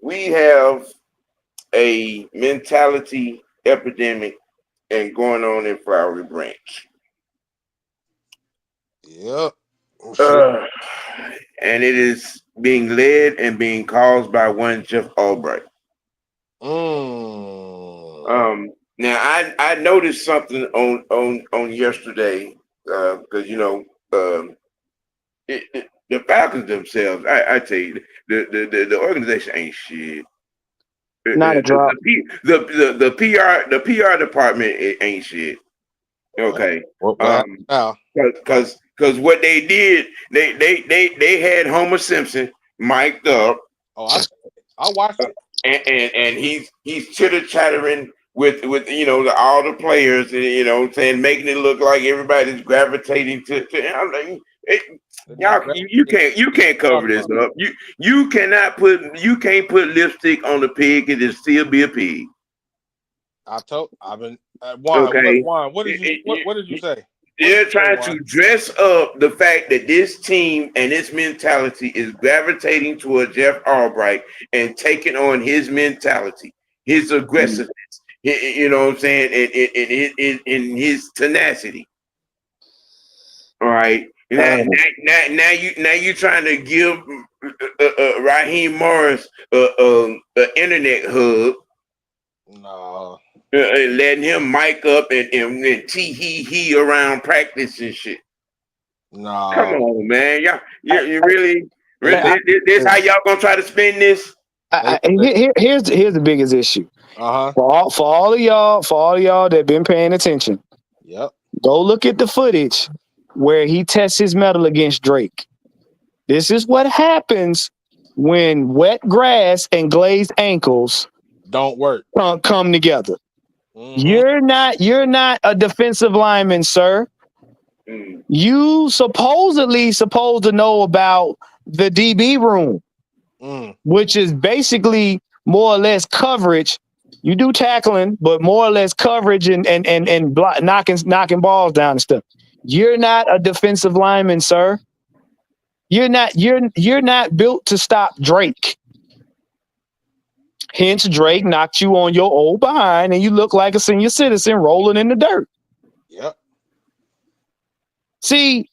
We have a mentality epidemic and going on in Flowery Branch. Yep. Sure. And it is being led and being caused by one Jeff Ulbrich. Mm. Now I noticed something on yesterday because the Falcons themselves. I tell you, the organization ain't shit. Not a drop. The PR department ain't shit. Okay. What happened now? Because what they did, they had Homer Simpson mic'd up. Oh, I watched it. And he's chitter chattering with all the players, and saying, making it look like everybody's gravitating to. I'm like, y'all, you can't cover this up. You can't put lipstick on a pig and it still be a pig. I've been Juan. Okay. Juan, what did you say? They're trying to dress up the fact that this team and its mentality is gravitating toward Jeff Albright and taking on his mentality, his aggressiveness, you know what I'm saying, and his tenacity. All right. Now you trying to give Raheem Morris an internet hub. No. Letting him mic up and tee hee around practice and shit. No. Come on, man. You really this how y'all gonna try to spin this? Here's the biggest issue. For all of y'all that been paying attention. Yep. Go look at the footage where he tests his metal against Drake. This is what happens when wet grass and glazed ankles don't work. Come together. Mm-hmm. You're not a defensive lineman, sir. You supposedly supposed to know about the DB room, which is basically more or less coverage. You do tackling, but more or less coverage and knocking balls down and stuff. You're not a defensive lineman, sir. You're not built to stop Drake. Hence, Drake knocked you on your old behind, and you look like a senior citizen rolling in the dirt. Yep. See,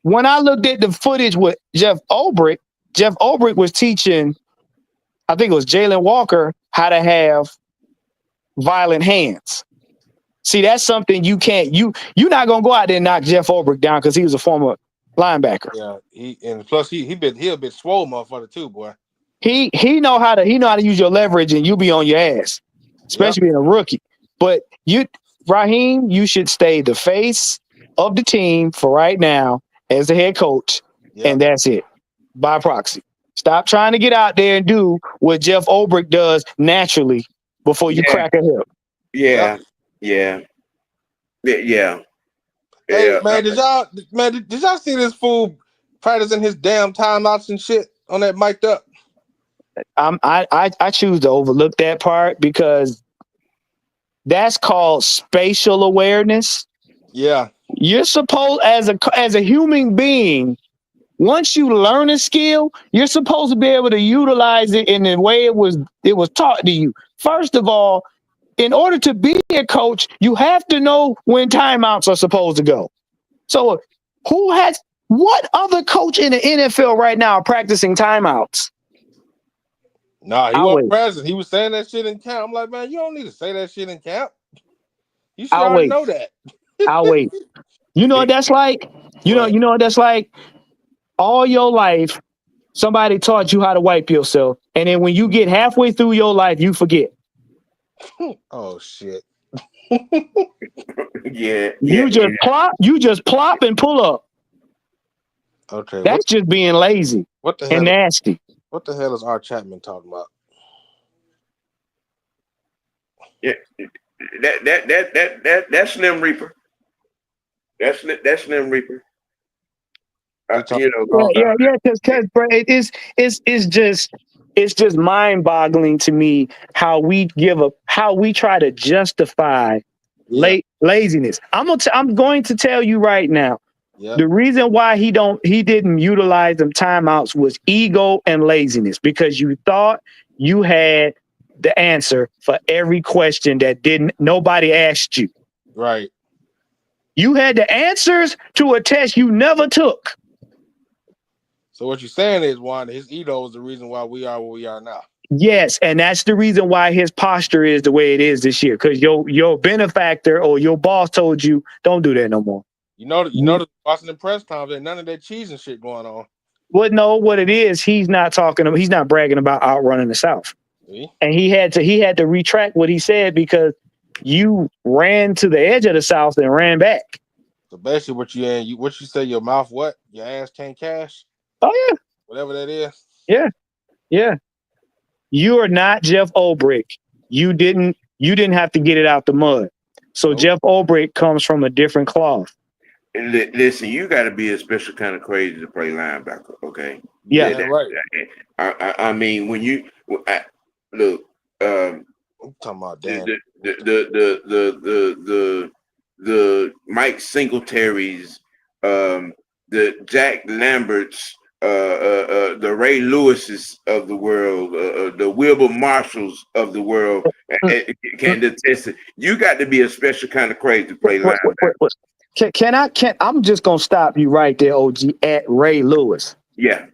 when I looked at the footage with Jeff Ulbrich was teaching, I think it was Jalen Walker, how to have violent hands. See, that's something you can't. You're not gonna go out there and knock Jeff Ulbrich down because he was a former linebacker. Yeah, plus he a bit swole motherfucker too, boy. He know how to use your leverage, and you be on your ass, especially being a rookie. But Raheem, you should stay the face of the team for right now as the head coach, and that's it. By proxy. Stop trying to get out there and do what Jeff Ulbrich does naturally before you crack a hip. Yeah. Hey man, did y'all see this fool practicing his damn timeouts and shit on that mic'd up? I choose to overlook that part because that's called spatial awareness. Yeah. You're supposed as a human being, once you learn a skill, you're supposed to be able to utilize it in the way it was taught to you. First of all, in order to be a coach, you have to know when timeouts are supposed to go. So what other coach in the NFL right now are practicing timeouts? Nah, he I'll wasn't wait. present. He was saying that shit in camp. I'm like, man, you don't need to say that shit in camp. You should I'll already wait. know that. I'll wait. You know what that's like? What? You know what that's like? All your life, somebody taught you how to wipe yourself. And then when you get halfway through your life, you forget. Oh shit. Yeah, yeah, You just plop and pull up. Okay, That's just being lazy what the and hell? nasty. What the hell is R. Chapman talking about? yeah. That's Slim Reaper. That's Slim Reaper. He talking You know, about Because bro, it's just mind boggling to me how how we try to justify yeah, laziness. I'm going to tell you right now. yeah, The reason why he didn't utilize them timeouts was ego and laziness because you thought you had the answer for every question that didn't nobody asked you. right. You had the answers to a test you never took. So what you're saying is, Juan, his ego is the reason why we are where we are now. Yes, and that's the reason why his posture is the way it is this year. Because your benefactor or your boss told you don't do that no more. You know, the Washington press times ain't none of that cheese and shit going on. Well, no, what it is, he's not bragging about outrunning the South. See? And he had to retract what he said because you ran to the edge of the South and ran back. So basically, what you say, your mouth what? Your ass can't cash? Oh yeah, Whatever that is. yeah. You are not Jeff Ulbrich. You didn't have to get it out the mud. So Nope. Jeff Ulbrich comes from a different cloth. listen, you got to be a special kind of crazy to play linebacker. Okay. Yeah. Right. I mean, when you look, I'm talking about Dan. the Mike Singletaries, the Jack Lamberts, the Ray Lewises of the world, the Wilbur Marshalls of the world can attest it. You got to be a special kind of crazy to play linebacker. I'm just gonna stop you right there, OG, at Ray Lewis. Yeah.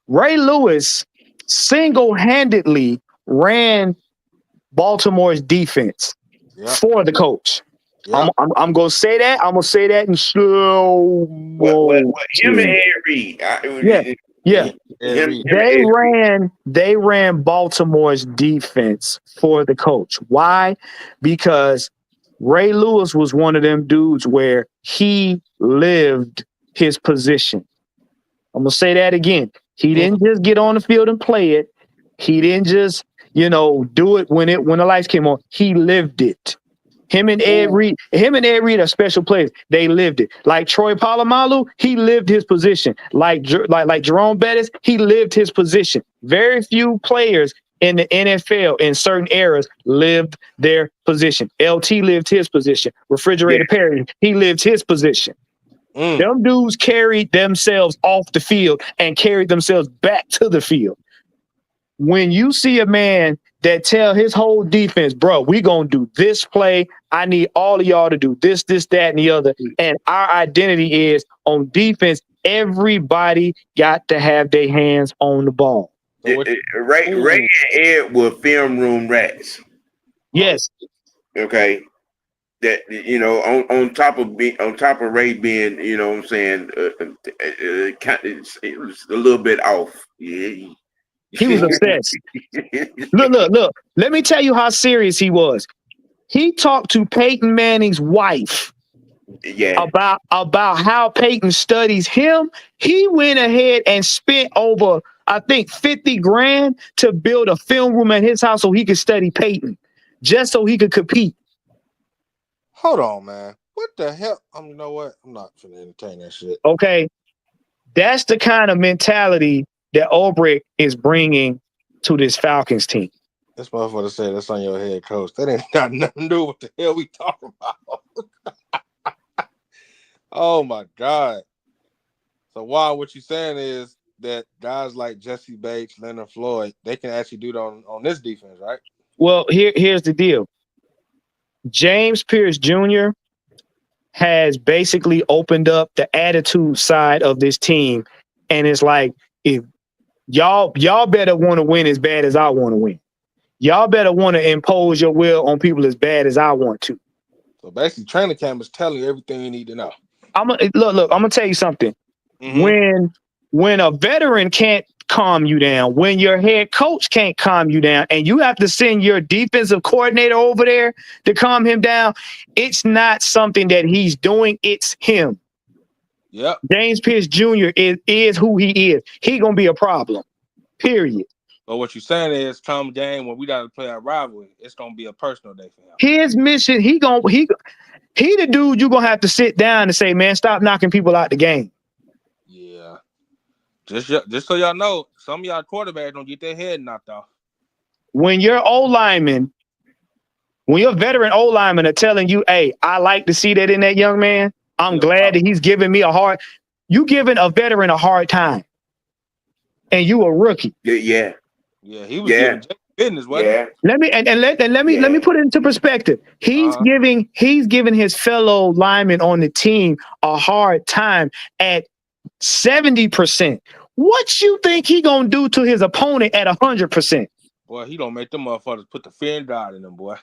Ray Lewis single-handedly ran Baltimore's defense for the coach. Yep. I'm gonna say that. I'm gonna say that in slow motion. Him and Ed Reed. Yeah. Reed. They ran Baltimore's defense for the coach. Why? Because Ray Lewis was one of them dudes where he lived his position. I'm gonna say that again. He didn't just get on the field and play it. He didn't just, do it when the lights came on. He lived it. Him and Ed Reed are special players. They lived it. Like Troy Polamalu, he lived his position. Like Jerome Bettis, he lived his position. Very few players in the NFL in certain eras lived their position. LT lived his position. Refrigerator Perry, he lived his position. Them dudes carried themselves off the field and carried themselves back to the field. When you see a man that tell his whole defense, bro, we gonna do this play. I need all of y'all to do this, that, and the other. And our identity is on defense. Everybody got to have their hands on the ball. Ray and Ed were film room rats. Yes. Okay. That on top of Ray being, what I'm saying, it was a little bit off. Yeah. He was obsessed. Look. Let me tell you how serious he was. He talked to Peyton Manning's wife about how Peyton studies him. He went ahead and spent over, I think, $50,000 to build a film room at his house so he could study Peyton, just so he could compete. Hold on, man. What the hell? You know what? I'm not finna entertain that shit. Okay. That's the kind of mentality that Ulbrich is bringing to this Falcons team. This motherfucker said that's on your head coach. That ain't got nothing to do with what the hell we talking about. Oh my God. So what you saying is that guys like Jesse Bates, Leonard Floyd, they can actually do it on this defense, right? Well, here's the deal. James Pierce Jr. has basically opened up the attitude side of this team. And it's like, if Y'all better want to win as bad as I want to win. Y'all better want to impose your will on people as bad as I want to. So basically, training camp is telling you everything you need to know. Look. I'm gonna tell you something. Mm-hmm. When a veteran can't calm you down, when your head coach can't calm you down, and you have to send your defensive coordinator over there to calm him down, it's not something that he's doing. It's him. Yep. James Pierce Jr. is who he is. He gonna be a problem. Period. So what you're saying is, come game when we got to play our rivalry, it's gonna be a personal day for him. His mission, he the dude you gonna have to sit down and say, man, stop knocking people out the game. Yeah. Just so y'all know, some of y'all quarterbacks don't get their head knocked off. When your veteran O linemen are telling you, hey, I like to see that in that young man. I'm glad that he's giving me you giving a veteran a hard time. And you a rookie. Yeah. Yeah, he was giving business, wasn't Yeah. Let me put it into perspective. He's giving his fellow linemen on the team a hard time at 70%. What you think he gonna do to his opponent at 100%? Boy, he don't make them motherfuckers put the fin guard in them, boy.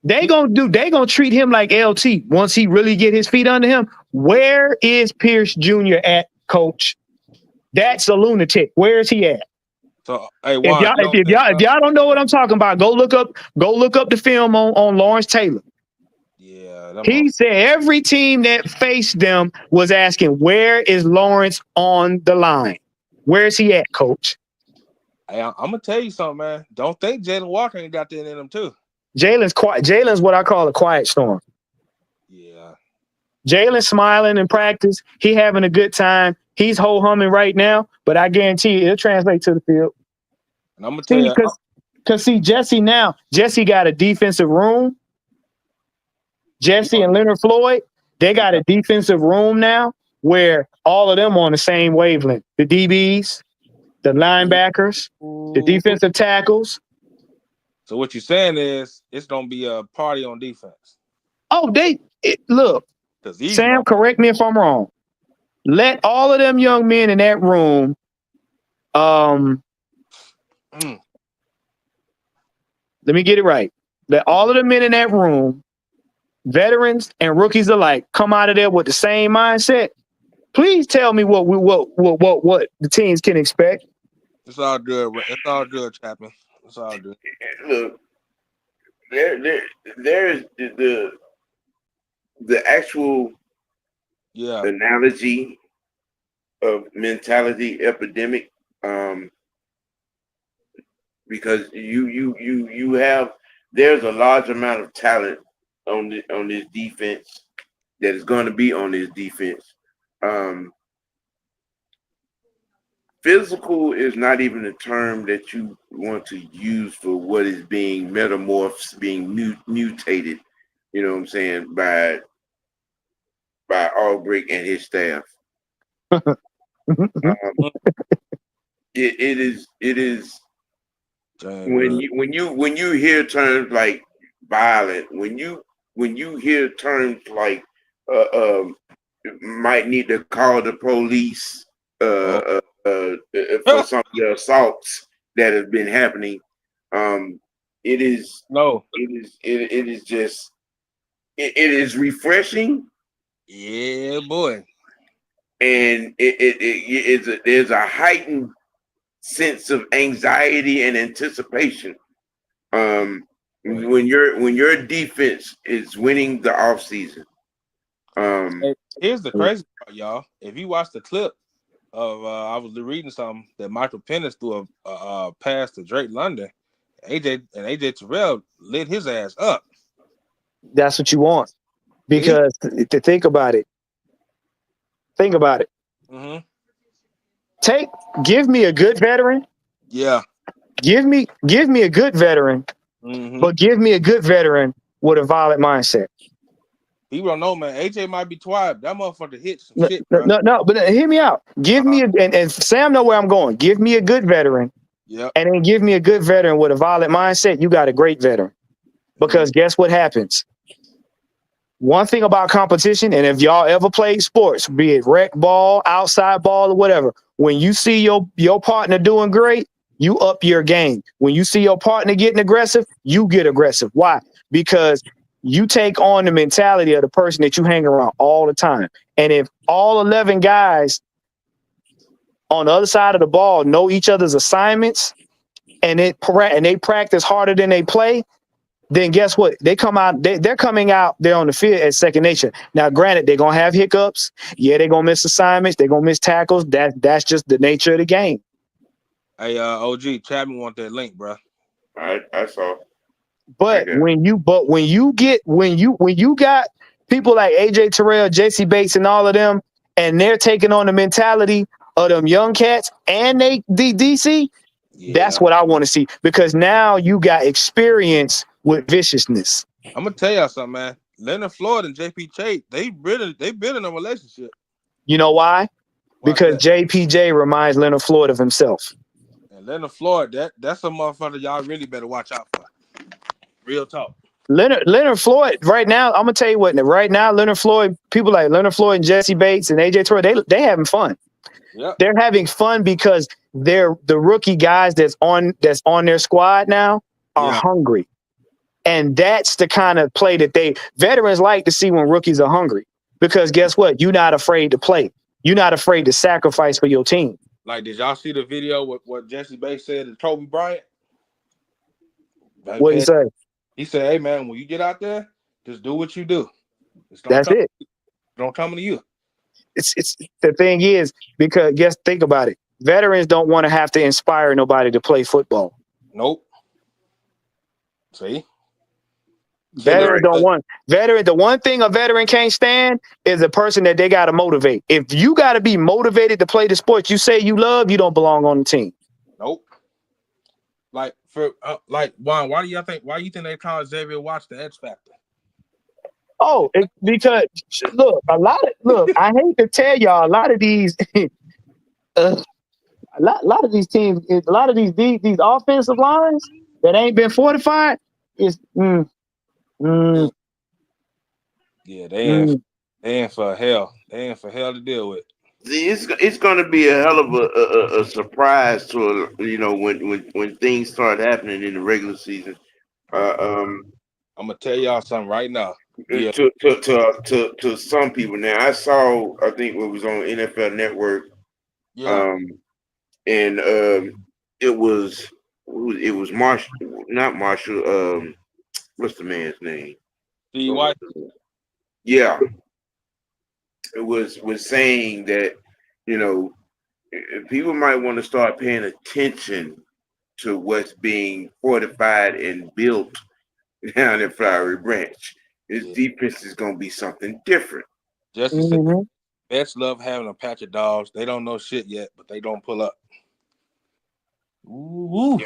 They gonna treat him like LT once he really get his feet under him. Where is Pierce Jr. at, coach? That's a lunatic. Where is he at? So hey, If y'all don't know what I'm talking about, go look up the film on Lawrence Taylor. Yeah, he said every team that faced them was asking, where is Lawrence on the line? Where is he at, coach? Hey, I'm gonna tell you something, man. Don't think Jalen Walker ain't got that in him too. Jalen's quiet. Jalen's what I call a quiet storm. Yeah. Jalen's smiling in practice. He having a good time. He's ho-humming right now, but I guarantee you it'll translate to the field. And I'm gonna tell you, because Jesse got a defensive room. Jesse and Leonard Floyd, they got a defensive room now where all of them on the same wavelength. The DBs, the linebackers, the defensive tackles. So what you're saying is it's gonna be a party on defense. Oh, look. Sam, correct me if I'm wrong. Let all of them young men in that room. Let me get it right. Let all of the men in that room, veterans and rookies alike, come out of there with the same mindset. Please tell me what the teams can expect. It's all good. It's all good, Chapman. It's all good. Look, there's the actual analogy of mentality epidemic, because you have there's a large amount of talent on this defense that is going to be on this defense. Physical is not even a term that you want to use for what is being metamorphosed, being mutated, you know what I'm saying, by Ulbrich and his staff. It is when you hear terms like violent, when you hear terms like might need to call the police for some of the assaults that have been happening. It is refreshing. Yeah, boy. And there's a heightened sense of anxiety and anticipation. When your defense is winning the offseason. Here's the crazy part, y'all. If you watch the clip of I was reading something that Michael Penix threw a pass to Drake London, AJ Terrell lit his ass up. That's what you want, because to think about it. Mm-hmm. Give me a good veteran. Yeah. Give me a good veteran, but give me a good veteran with a violent mindset. People don't know, man. AJ might be twice. That motherfucker hit some shit, bro. No, but hear me out. Give me and Sam know where I'm going. Give me a good veteran. Yeah. And then give me a good veteran with a violent mindset. You got a great veteran. Because guess what happens? One thing about competition, and if y'all ever played sports, be it rec ball, outside ball, or whatever, when you see your partner doing great, you up your game. When you see your partner getting aggressive, you get aggressive. Why? Because you take on the mentality of the person that you hang around all the time. And if all 11 guys on the other side of the ball know each other's assignments and they practice harder than they play, then guess what? They come out, they're coming out there on the field as second nature. Now, granted, they're gonna have hiccups. Yeah, they're gonna miss assignments, they're gonna miss tackles. That's just the nature of the game. Hey, OG, Chapman want that link, bro. I saw. But when you got people like AJ Terrell, Jesse Bates, and all of them, and they're taking on the mentality of them young cats and DC, that's what I want to see, because now you got experience with viciousness. I'm gonna tell y'all something, man. Leonard Floyd and JP Chase, they building a relationship. You know why? Because JPJ reminds Leonard Floyd of himself. And Leonard Floyd, that's a motherfucker y'all really better watch out for. Real talk. Leonard Floyd, right now, I'm gonna tell you what. Right now, Leonard Floyd, people like Leonard Floyd and Jesse Bates and AJ Terrell, they having fun. Yep. They're having fun because they're the rookie guys that's on their squad now are hungry. And that's the kind of play that veterans like to see when rookies are hungry. Because guess what? You're not afraid to play. You're not afraid to sacrifice for your team. Like, did y'all see the video with what Jesse Bates said to Kobe Bryant? What did he say? He said, "Hey man, when you get out there, just do what you do. That's it. Don't come to you." It's the thing is, because think about it. Veterans don't want to have to inspire nobody to play football. Nope. See? Veterans don't want the one thing a veteran can't stand is a person that they got to motivate. If you got to be motivated to play the sport you say you love, you don't belong on the team. Nope. Like Juan, why do you think they call Xavier Watts the X Factor? Oh, because I hate to tell y'all, a lot of these a lot of these teams, a lot of these offensive lines that ain't been fortified is Yeah, they ain't for hell. They ain't for hell to deal with. See, it's going to be a hell of a surprise to when things start happening in the regular season. I'm gonna tell y'all something right now. Yeah. To some people. Now, I think it was on NFL Network. Yeah. And it was Marshall, not Marshall. What's the man's name? Steve White. Yeah. It was saying that, people might want to start paying attention to what's being fortified and built down in Flowery Branch. This defense is going to be something different. Jesse said, vets love having a patch of dogs. They don't know shit yet, but they don't pull up. Ooh.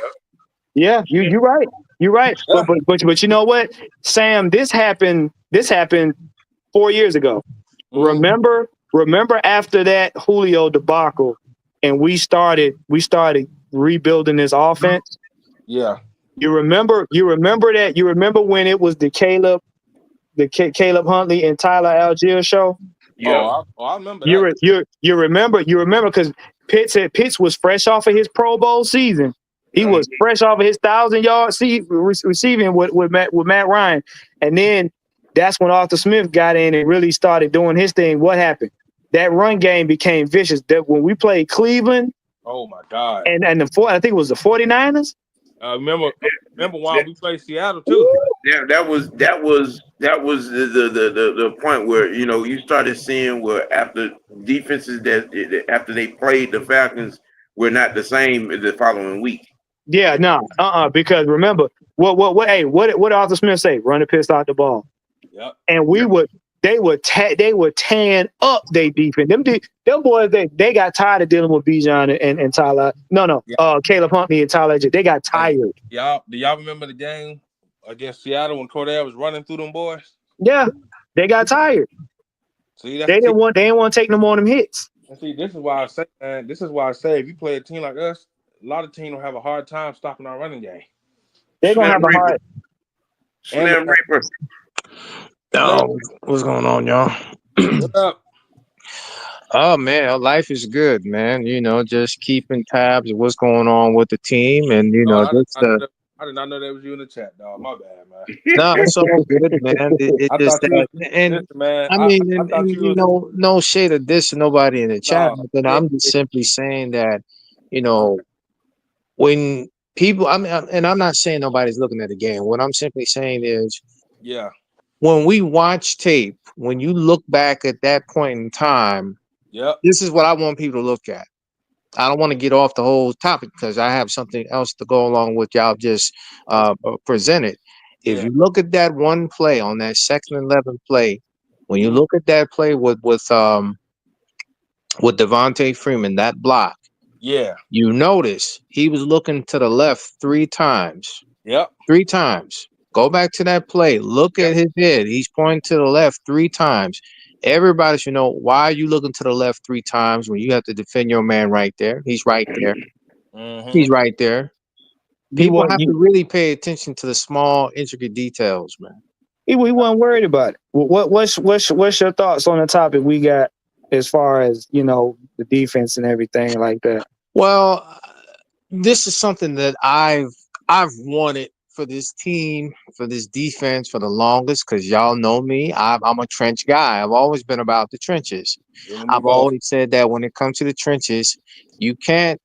Yeah, you're right. You're right. Yeah. But you know what, Sam? This happened 4 years ago. Remember after that Julio debacle, and we started rebuilding this offense. Yeah. You remember that? You remember when it was the Caleb Huntley and Tyler Algier show? Yeah. I remember that. You remember because Pitts was fresh off of his Pro Bowl season. He was fresh off of his 1,000-yard receiving with Matt Ryan. And then that's when Arthur Smith got in and really started doing his thing. What happened? That run game became vicious. That when we played Cleveland. Oh my God. And I think it was the 49ers. Remember when we played Seattle too. Yeah, that was the point where you started seeing where after defenses after they played the Falcons were not the same the following week. Yeah, no, because remember what Arthur Smith say? Run the piss out the ball. Yep. And they were tearing up their defense. Them boys they got tired of dealing with Bijan and Tyler. Caleb Huntley and Tyler. They got tired. Do y'all remember the game against Seattle when Cordell was running through them boys? Yeah, they got tired. See, they didn't want to take no more of them hits. And see, this is why I say, man. This is why I say, if you play a team like us, a lot of teams will have a hard time stopping our running game. They're gonna have a hard. Slim Reaper. What's going on, y'all? What up? Oh man, life is good, man. Just keeping tabs of what's going on with the team, and Oh, just I did not know that was you in the chat, dog. My bad, man. no, it's all good, man. It I just thought you was that, and listen, man. I I mean, I thought and you was no shade of this to nobody in the chat, no. but Yeah, I'm just simply saying that, you okay. know, when people, and I'm not saying nobody's looking at the game. What I'm simply saying is, Yeah. when we watch tape, when you look back at that point in time, Yep. this is what I want people to look at. I don't want to get off the whole topic because I have something else to go along with y'all just presented. If Yeah. you look at that one play on that second and 11 play, when you Mhm. look at that play with Devontae Freeman, that block, Yeah. you notice he was looking to the left 3 times. Yep. 3 times. Go back to that play. Look Yep. at his head. He's pointing to the left 3 times. Everybody should know, why are you looking to the left 3 times when you have to defend your man right there? He's right there. He's Mhm. right there. He People wasn't have to really pay attention to the small, intricate details, man. he wasn't worried about it. What's your thoughts on the topic we got as far as the defense and everything like that? Well, this is something that I've wanted for this team, for this defense, for the longest. Because y'all know me, I'm a trench guy. I've always been about the trenches. You and me I've both. always said that when it comes to the trenches, you can't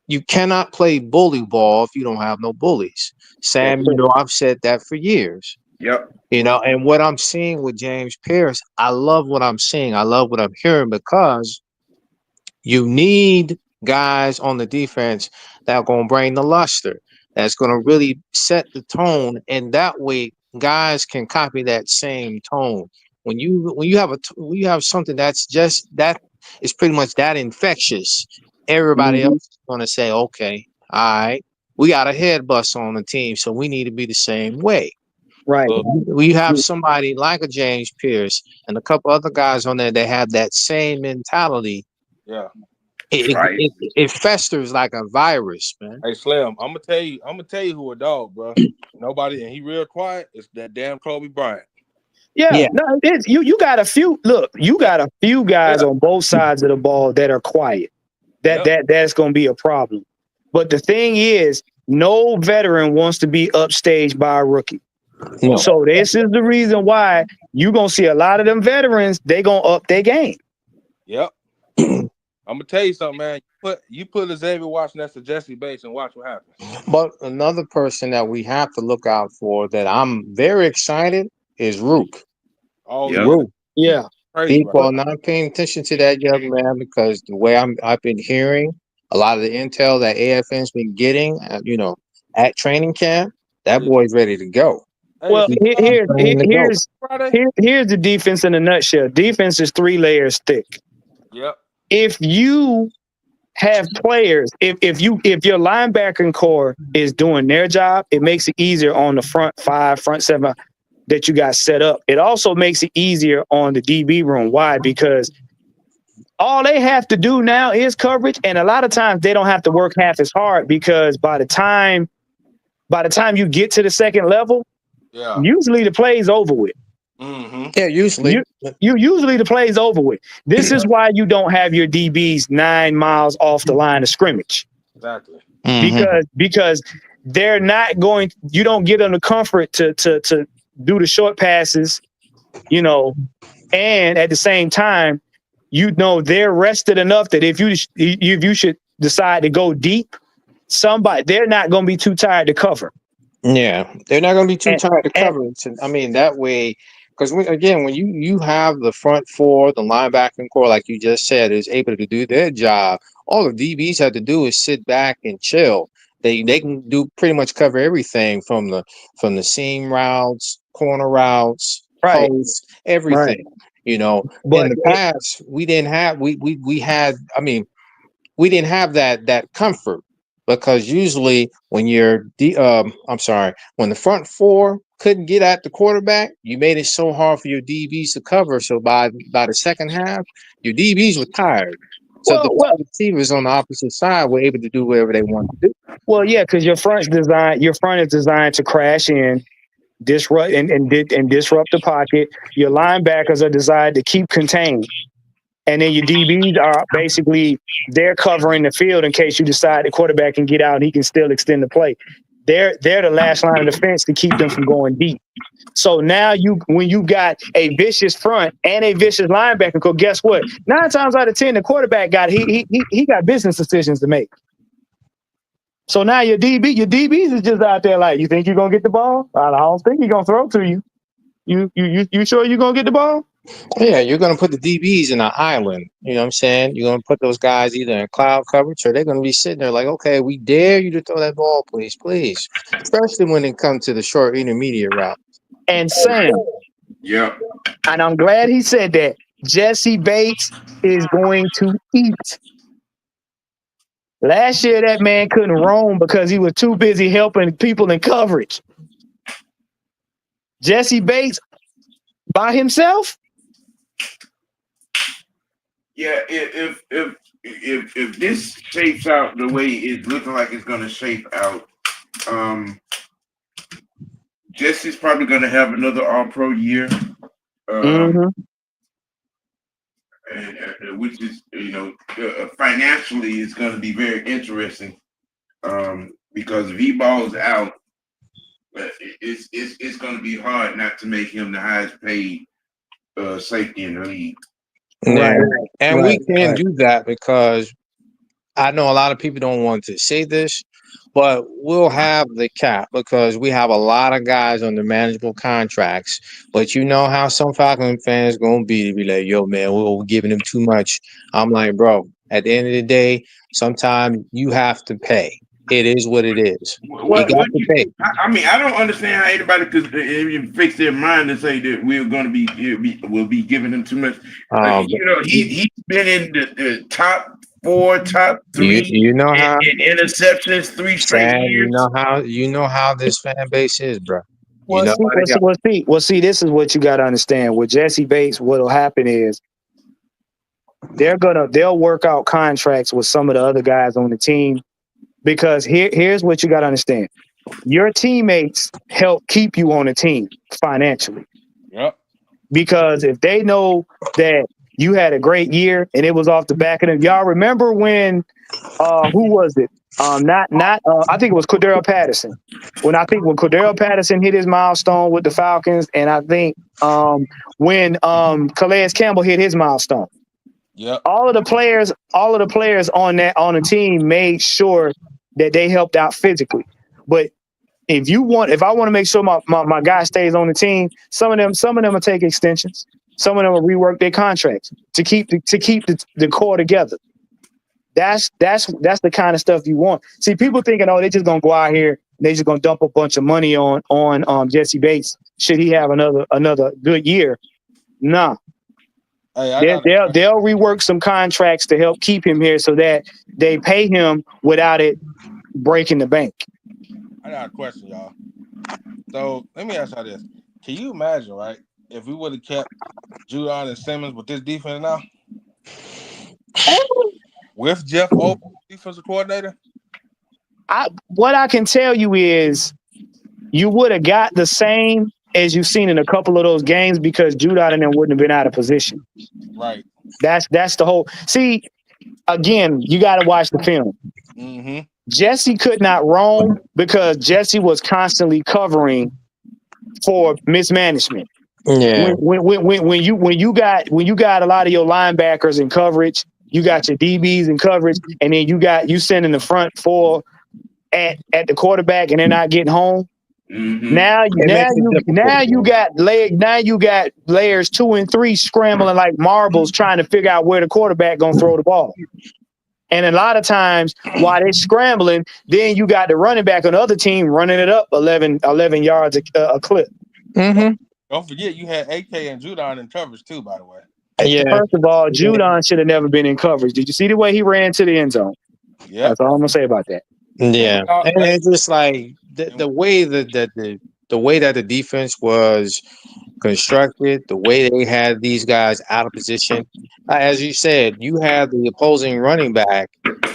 you cannot play bully ball if you don't have no bullies. That's Sam, true. I've said that for years. Yep. And what I'm seeing with James Pierce, I love what I'm seeing. I love what I'm hearing, because you need guys on the defense that are going to bring the luster, that's going to really set the tone, and that way guys can copy that same tone. When you have something that's just that is pretty much that infectious, everybody Hmm. else is going to say, okay, all right, we got a head bust on the team, so we need to be the same way. Right. Look. We have somebody like a James Pierce and a couple other guys on there that have that same mentality. Yeah. That's it, right. it, it festers like a virus, man. Hey Slim, I'm gonna tell you. I'm gonna tell you who a dog, bro. Nobody, and he real quiet. It's that damn Kobe Bryant. Yeah, Yeah, no, it's you got a few you got a few guys Yeah. on both sides of the ball that are quiet. Yep. That's gonna be a problem. But the thing is, no veteran wants to be upstaged by a rookie. no, So this is the reason why you're gonna see a lot of them veterans, they gonna up their game. Yep. I'm gonna tell you something, man. You put a Xavier Watson next to Jesse Bates and watch what happens. but another person that we have to look out for, that I'm very excited, is Rook. Oh Yep. yeah, Rook. Yeah. crazy right People But are not paying attention to that young man, because the way I've been hearing a lot of the intel that AFN's been getting, at training camp, that now. boy's ready to go. Hey, well, is he Ready to go. Friday? here's the defense in a nutshell. Defense is 3 layers thick. Yep. If you have players, if your linebacking core is doing their job, it makes it easier on the front five, front seven that you got set up. It also makes it easier on the DB room. Why? Because all they have to do now is coverage, and a lot of times they don't have to work half as hard, because by the time you get to the second level, Yeah. usually the play's over with. Mm-hmm. Yeah, usually. You usually the play's over with. This is why you don't have your DBs 9 miles off the line of scrimmage, Exactly. because they're not going. You don't get them the comfort to do the short passes, and at the same time, they're rested enough that if you should decide to go deep, they're not going to be too tired to cover. Yeah, they're not going to be too And, tired to and cover it. So, I mean, that way, because again, when you have the front four, the linebacking core, like you just said, is able to do their job, all the DBs have to do is sit back and chill. They can do pretty much cover everything from the seam routes, corner routes, right, posts, right. everything. In But the past, we didn't have we had. I mean, we didn't have that comfort, because usually when when the front four couldn't get at the quarterback, you made it so hard for your DBs to cover. So by the second half, your DBs were tired. So the well, well, wide receivers on the opposite side were able to do whatever they wanted to do. well, yeah, because your front is designed to crash in, disrupt and disrupt the pocket. Your linebackers are designed to keep contained. And then your DBs are basically they're covering the field in case you decide the quarterback can get out and he can still extend the play. They're the last line of defense to keep them from going deep. So now when you got a vicious front and a vicious linebacker, because guess what? 9 times out of 10, the quarterback he got business decisions to make. So now your DBs is just out there like, you think you're gonna get the ball? I don't think he's gonna throw to you. You sure you're gonna get the ball? Yeah, you're going to put the DBs in an island. You know what I'm saying? You're going to put those guys either in cloud coverage or they're going to be sitting there like, okay, we dare you to throw that ball, please, please. Especially when it comes to the short intermediate route. And Sam, Yeah. and I'm glad he said that, Jesse Bates is going to eat. Last year, that man couldn't roam because he was too busy helping people in coverage. Jesse Bates by himself? Yeah, if this shapes out the way it's looking like it's gonna shape out, Jesse's probably gonna have another All-Pro year, and, which is financially is gonna be very interesting, because if he balls out, it's gonna be hard not to make him the highest paid safety in the league. Yeah. And we can right. do that because I know a lot of people don't want to say this, but we'll have the cap because we have a lot of guys under manageable contracts. But you know how some Falcon fans gonna be like, yo, man, we're giving them too much. I'm like, bro, at the end of the day, sometimes you have to pay. It is what it is. You got to pay. I mean, I don't understand how anybody could fix their mind and say that we'll be giving him too much. He's been in the top 4, top 3. You know how in interceptions 3 straight years. You know how this fan base is, bro. Well, see, this is what you got to understand. With Jesse Bates, what'll happen is they'll work out contracts with some of the other guys on the team. Because here's what you got to understand. Your teammates help keep you on the team financially. Yep. Because if they know that you had a great year and it was off the back of them, y'all remember when, who was it? I think it was Cordero Patterson. When Cordero Patterson hit his milestone with the Falcons, and I think when Calais Campbell hit his milestone. Yep. All of the players on the team made sure that they helped out physically. But if I want to make sure my guy stays on the team, some of them will take extensions. Some of them will rework their contracts to keep the core together. That's the kind of stuff you want. See, people thinking, oh, they're just gonna go out here and they're just gonna dump a bunch of money on Jesse Bates. Should he have another good year? Nah. Hey, they'll rework some contracts to help keep him here so that they pay him without it breaking the bank. I got a question, y'all. So let me ask y'all this. Can you imagine, right, if we would have kept Judon and Simmons with this defense now? With Jeff Oak, defensive coordinator? What I can tell you is you would have got the same as you've seen in a couple of those games because Judon and them wouldn't have been out of position. Right. That's the whole. See, again, you got to watch the film. Mm-hmm. Jesse could not roam because Jesse was constantly covering for mismanagement. Yeah. When you got a lot of your linebackers in coverage, you got your DBs in coverage, and then you sending the front four at the quarterback, and they're not getting home. Mm-hmm. Now you got layers 2 and 3 scrambling like marbles trying to figure out where the quarterback gonna throw the ball. And a lot of times while they're scrambling, then you got the running back on the other team running it up 11 yards a clip. Mm-hmm. Don't forget you had AK and Judon in coverage too, by the way. Yeah. First of all, Judon should have never been in coverage. Did you see the way he ran to the end zone? Yeah. That's all I'm gonna say about that. Yeah, and it's just like the way that the defense was constructed, the way they had these guys out of position. As you said, you had the opposing running back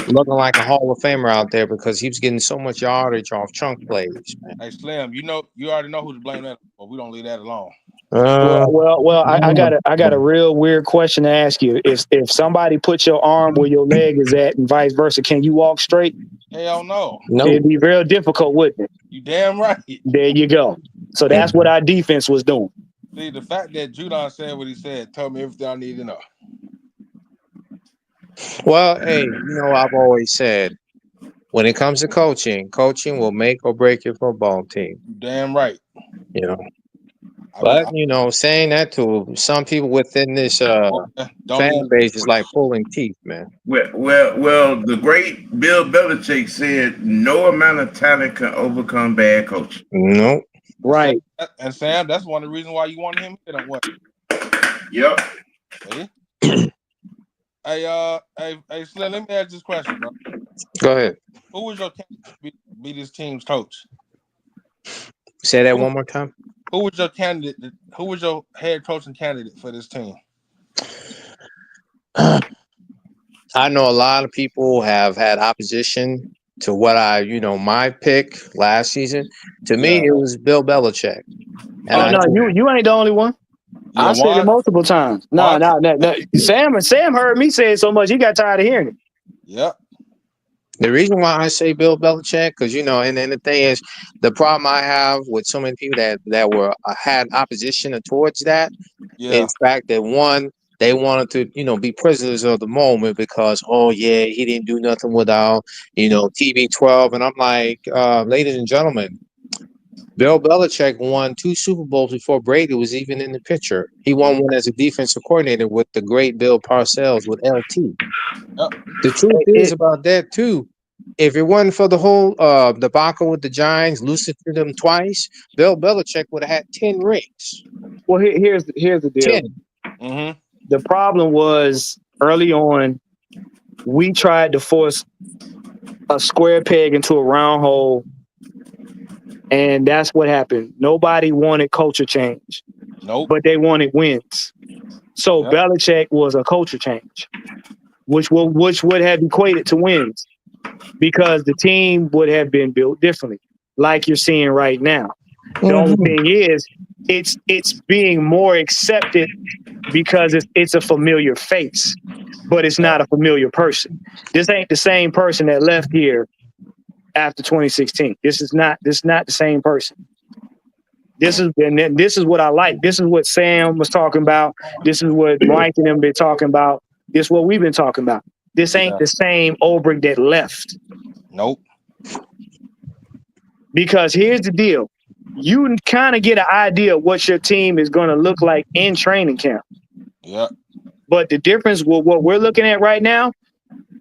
looking like a Hall of Famer out there because he was getting so much yardage off chunk plays. Man. Hey Slim, you already know who to blame that, but we don't leave that alone. I got a real weird question to ask you. If somebody puts your arm where your leg is at, and vice versa, can you walk straight? Hell no. It'd be real difficult, wouldn't it? You damn right. There you go. So that's what our defense was doing. See, the fact that Judon said what he said told me everything I need to know. Well, hey, I've always said, when it comes to coaching will make or break your football team. You damn right. But saying that to some people within this fan base is like pulling teeth, man. Well, the great Bill Belichick said no amount of talent can overcome bad coaching. Nope. Right. And Sam, that's one of the reasons why you wanted him to what? Yep. See? Hey, Slim, let me ask this question, bro. Go ahead. Who was your candidate to be this team's coach? Say that one more time. Who was your candidate? Who was your head coaching candidate for this team? I know a lot of people have had opposition to what my pick last season. To me, it was Bill Belichick. And you ain't the only one. I said it multiple times. No. Sam heard me say it so much he got tired of hearing it. Yep. The reason why I say Bill Belichick, because and then the thing is, the problem I have with so many people that were had opposition towards that is the fact that one, they wanted to be prisoners of the moment because he didn't do nothing without TB12, and I'm like, ladies and gentlemen, Bill Belichick won 2 Super Bowls before Brady was even in the picture. He won one as a defensive coordinator with the great Bill Parcells with LT. The truth is about that too. If it wasn't for the whole debacle with the Giants, losing to them twice, Bill Belichick would have had 10 rings. Well, here's the deal. 10. Mm-hmm. The problem was early on, we tried to force a square peg into a round hole, and that's what happened. Nobody wanted culture change. Nope. But they wanted wins. So Belichick was a culture change, which would have equated to wins because the team would have been built differently, like you're seeing right now. The only thing is, it's being more accepted because it's a familiar face, but it's not a familiar person. This ain't the same person that left here after 2016. This is not the same person. This is what I like. This is what Sam was talking about. This is what Mike and them been talking about. This is what we've been talking about. This ain't the same Ulbrich that left. Nope. Because here's the deal. You kind of get an idea of what your team is going to look like in training camp. Yeah. But the difference with what we're looking at right now,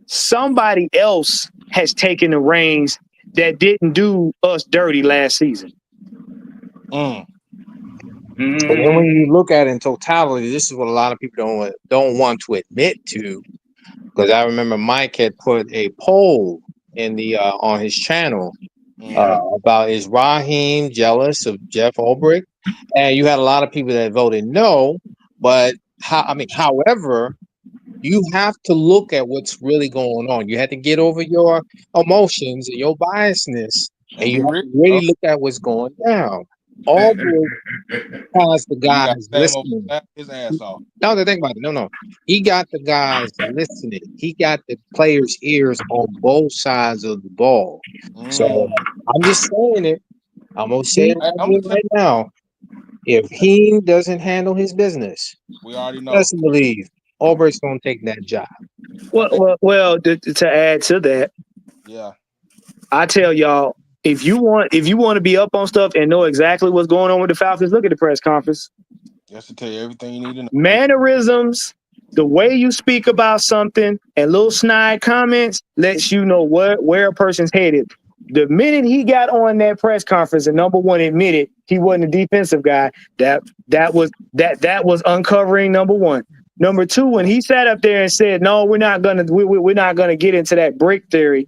somebody else has taken the reins that didn't do us dirty last season. And then when you look at it in totality, this is what a lot of people don't want to admit to. Because I remember Mike had put a poll in the on his channel about, is Raheem jealous of Jeff Ulbrich? And you had a lot of people that voted no. But however, you have to look at what's really going on. You have to get over your emotions and your biasness, and you have to really look at what's going down. Ulbrich has the guys listening. His ass off. No, think about it. No. He got the guys listening. He got the players' ears on both sides of the ball. So I'm just saying it. I'm gonna say it right now. If he doesn't handle his business, we already know. Best believe Ulbrich's gonna take that job. Well, to add to that, I tell y'all, if you want to be up on stuff and know exactly what's going on with the Falcons, look at the press conference. Just to tell you everything you need to know. Mannerisms, the way you speak about something, and little snide comments lets you know where a person's headed. The minute he got on that press conference and number one admitted he wasn't a defensive guy, that was uncovering number one. Number two, when he sat up there and said, "No, we're not gonna get into that break theory,"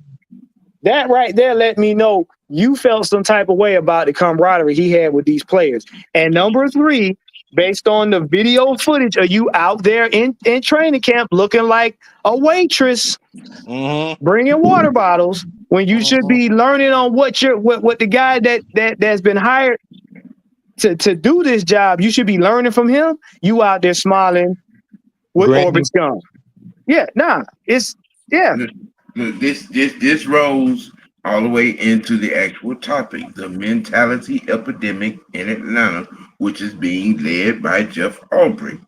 that right there let me know you felt some type of way about the camaraderie he had with these players. And number three, based on the video footage of you out there in training camp looking like a waitress, bringing water bottles when you should be learning on what the guy that's been hired to do this job, you should be learning from him. You out there smiling with Granted, Ulbrich gone. Yeah, nah, it's yeah. Look, this rolls all the way into the actual topic, the mentality epidemic in Atlanta, which is being led by Jeff Ulbrich.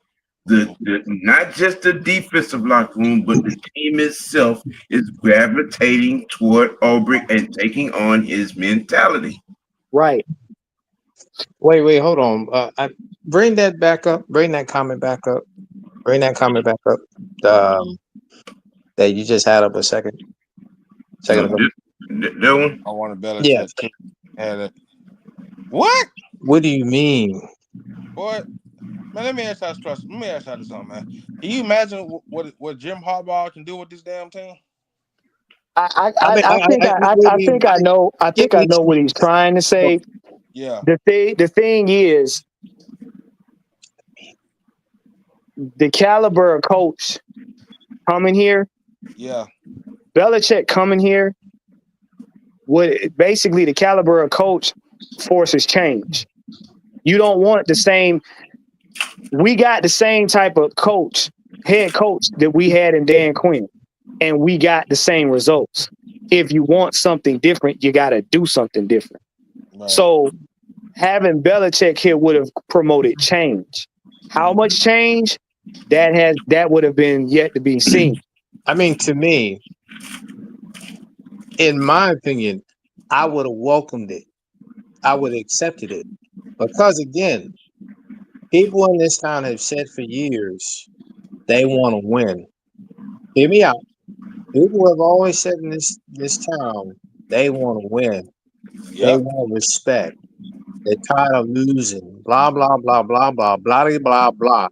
The not just the defensive locker room, but the team itself is gravitating toward Ulbrich and taking on his mentality. Right. wait, hold on. Bring that back up. Bring that comment back up. Bring that comment back up. That you just had up a second No, ago. that one. I want to Yeah. Belichick had it. What? What do you mean? What? Man, let me ask you something, man. Can you imagine what Jim Harbaugh can do with this damn team? I mean, think I know what he's trying to say. Yeah. The thing is, the caliber of coach coming here, Yeah. Belichick coming here, would basically the caliber of coach forces change. You don't want the same. We got the same type of head coach that we had in Dan Quinn, and we got the same results. If you want something different, you got to do something different. Right. So having Belichick here would have promoted change. How much change? That would have been yet to be seen. I mean, to me, in my opinion, I would have welcomed it. I would have accepted it. Because again, people in this town have said for years they want to win. Hear me out. People have always said in this town they want to win. They Yep. want respect. They're tired of losing. Blah blah blah blah blah blah blah blah.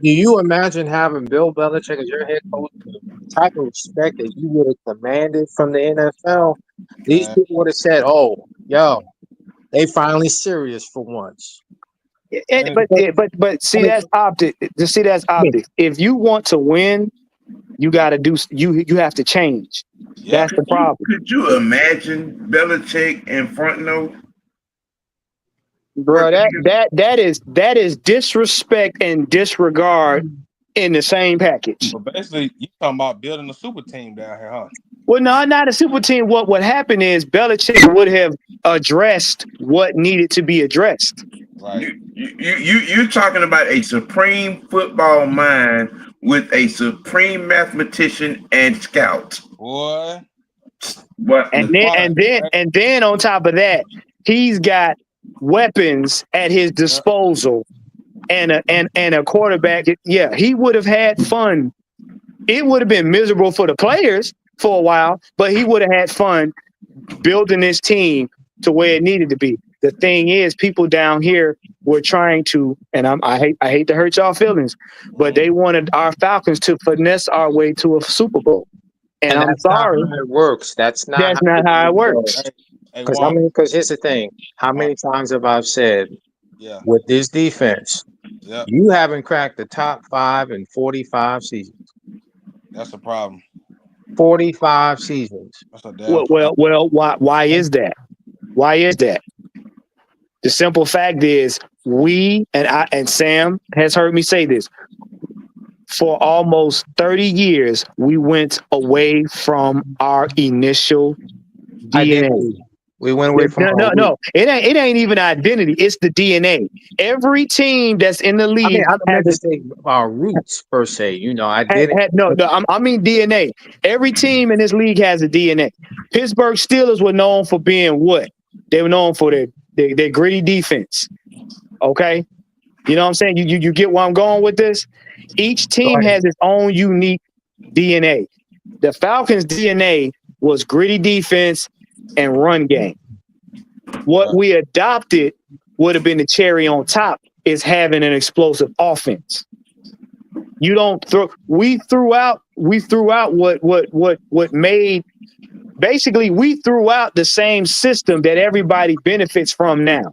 Do you imagine having Bill Belichick as your head coach? The type of respect that you would have commanded from the NFL, these Man. people would have said, "Oh, yo, they finally serious for once." But see, that's optic. That's optics. If you want to win, you got to do. You have to change. Yep. That's the problem. Could you imagine Belichick in front note? Bro, that is disrespect and disregard in the same package. But basically, you talking about building a super team down here, huh? Well, no, not a super team. What happened is Belichick would have addressed what needed to be addressed. Right. You're talking about a supreme football mind with a supreme mathematician and scout. Boy. But And then on top of that, he's got weapons at his disposal and a quarterback. Yeah, he would have had fun. It would have been miserable for the players for a while, but he would have had fun building this team to where it needed to be. The thing is, people down here were trying to, and I hate to hurt y'all feelings, but they wanted our Falcons to finesse our way to a Super Bowl. And I'm sorry, not how it works. That's not how it works. Because here's the thing: how many times have I said, with this defense, you haven't cracked the top 5 in 45 seasons. That's a problem. 45 seasons. That's a damn well, why is that? Why is that? The simple fact is, we and Sam has heard me say this. For almost 30 years, we went away from our initial DNA. We went away from no. It ain't even identity. It's the DNA. Every team that's in the league. I meant to say our roots per se. You know, I didn't. I mean DNA. Every team in this league has a DNA. Pittsburgh Steelers were known for being what? They were known for their gritty defense. Okay, you know what I'm saying? You get where I'm going with this? Each team has its own unique DNA. The Falcons' DNA was gritty defense and run game. What we adopted would have been the cherry on top is having an explosive offense. You don't throw. We threw out what made. Basically, we threw out the same system that everybody benefits from now.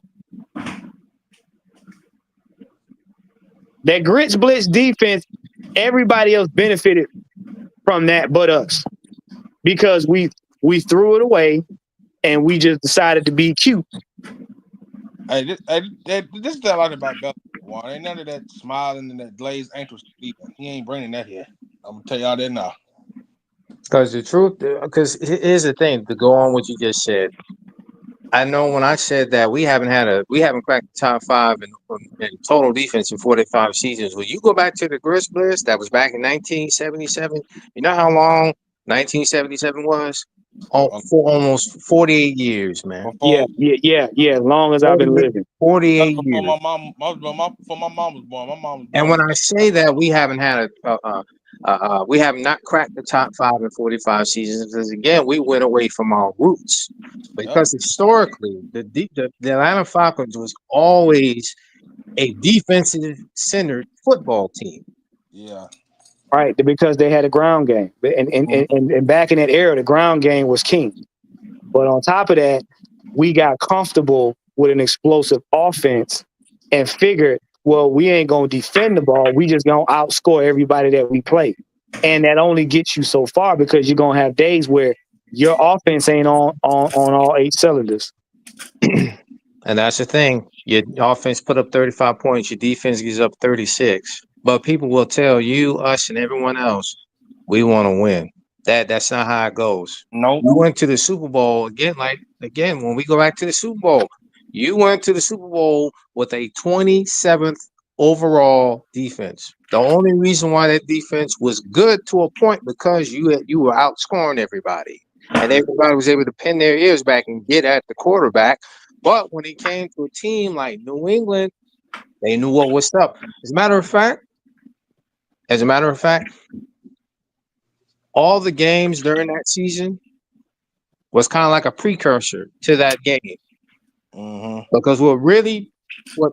That grits blitz defense, everybody else benefited from that but us. Because we threw it away and we just decided to be cute. This is what I like about Belichick. One, ain't none of that smiling and that glazed ankle either. He ain't bringing that here. I'm gonna tell y'all that now. Because the truth, because here's the thing. To go on what you just said, I know when I said that we haven't cracked the top five in total defense in 45 seasons. When you go back to the Grizzlies, that was back in 1977. You know how long 1977 was? Oh, for almost 48 years, man. Yeah, Before, yeah. As long as I've been living. 48 before years. my mom, before my mom was born. My mom was And born. when I say that we haven't had we have not cracked the top five in 45 seasons, because again, we went away from our roots. Yep. Because historically, the Atlanta Falcons was always a defensive centered football team. Yeah. Right, because they had a ground game. And back in that era, the ground game was king. But on top of that, we got comfortable with an explosive offense and figured, well, we ain't going to defend the ball. We just going to outscore everybody that we play. And that only gets you so far because you're going to have days where your offense ain't on all 8 cylinders. And that's the thing. Your offense put up 35 points, your defense gives up 36. But people will tell you, us, and everyone else, we want to win. That's not how it goes. Nope. You went to the Super Bowl again, when we go back to the Super Bowl, you went to the Super Bowl with a 27th overall defense. The only reason why that defense was good to a point because you were outscoring everybody. And everybody was able to pin their ears back and get at the quarterback. But when it came to a team like New England, they knew what was up. As a matter of fact, all the games during that season was kind of like a precursor to that game. Because what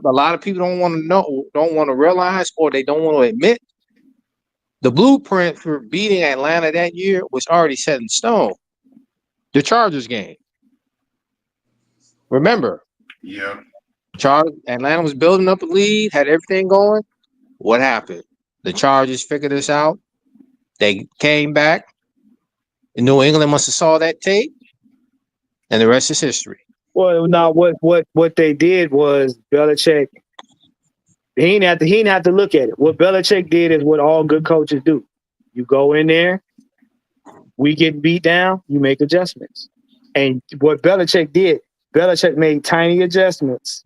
a lot of people don't want to know, don't want to realize, or they don't want to admit, the blueprint for beating Atlanta that year was already set in stone. The Chargers game. Remember, Yeah. Atlanta was building up a lead, had everything going. What happened? The Chargers figured this out. They came back. And New England must have saw that tape, and the rest is history. Well, now what they did was Belichick. He didn't have to look at it. What Belichick did is what all good coaches do. You go in there, we get beat down, you make adjustments. And what Belichick did, Belichick made tiny adjustments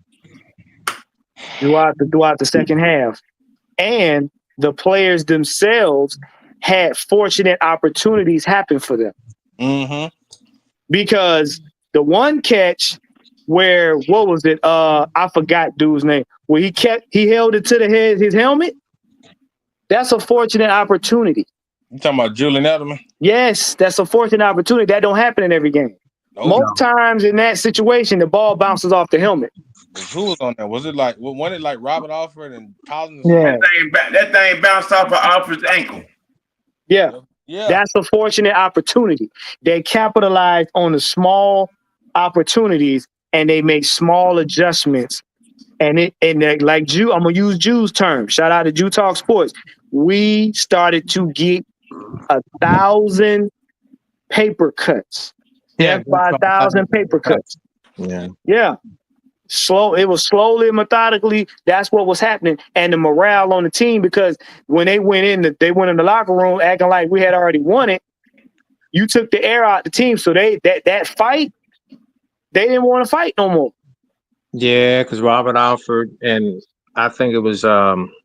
throughout the second half. And the players themselves had fortunate opportunities happen for them. Because the one catch where, what was it? I forgot dude's name. Where he held it to his helmet. That's a fortunate opportunity. You talking about Julian Edelman? Yes, that's a fortunate opportunity. That don't happen in every game. Most times in that situation, the ball bounces off the helmet. Who was on that? Was it like Robert Alford and Collins? Yeah. That thing bounced off of Alfred's ankle. Yeah. Yeah. That's a fortunate opportunity. They capitalize on the small opportunities and they make small adjustments. And like Jew, I'm gonna use Jew's term. Shout out to Jew Talk Sports. We started to get 1,000 paper cuts. Yeah, by 1,000 paper cuts. Yeah. It was slowly and methodically. That's what was happening, and the morale on the team, because when they went in the locker room acting like we had already won it. You took the air out the team, so that fight, they didn't want to fight no more. Yeah, because Robert Alford, and I think it was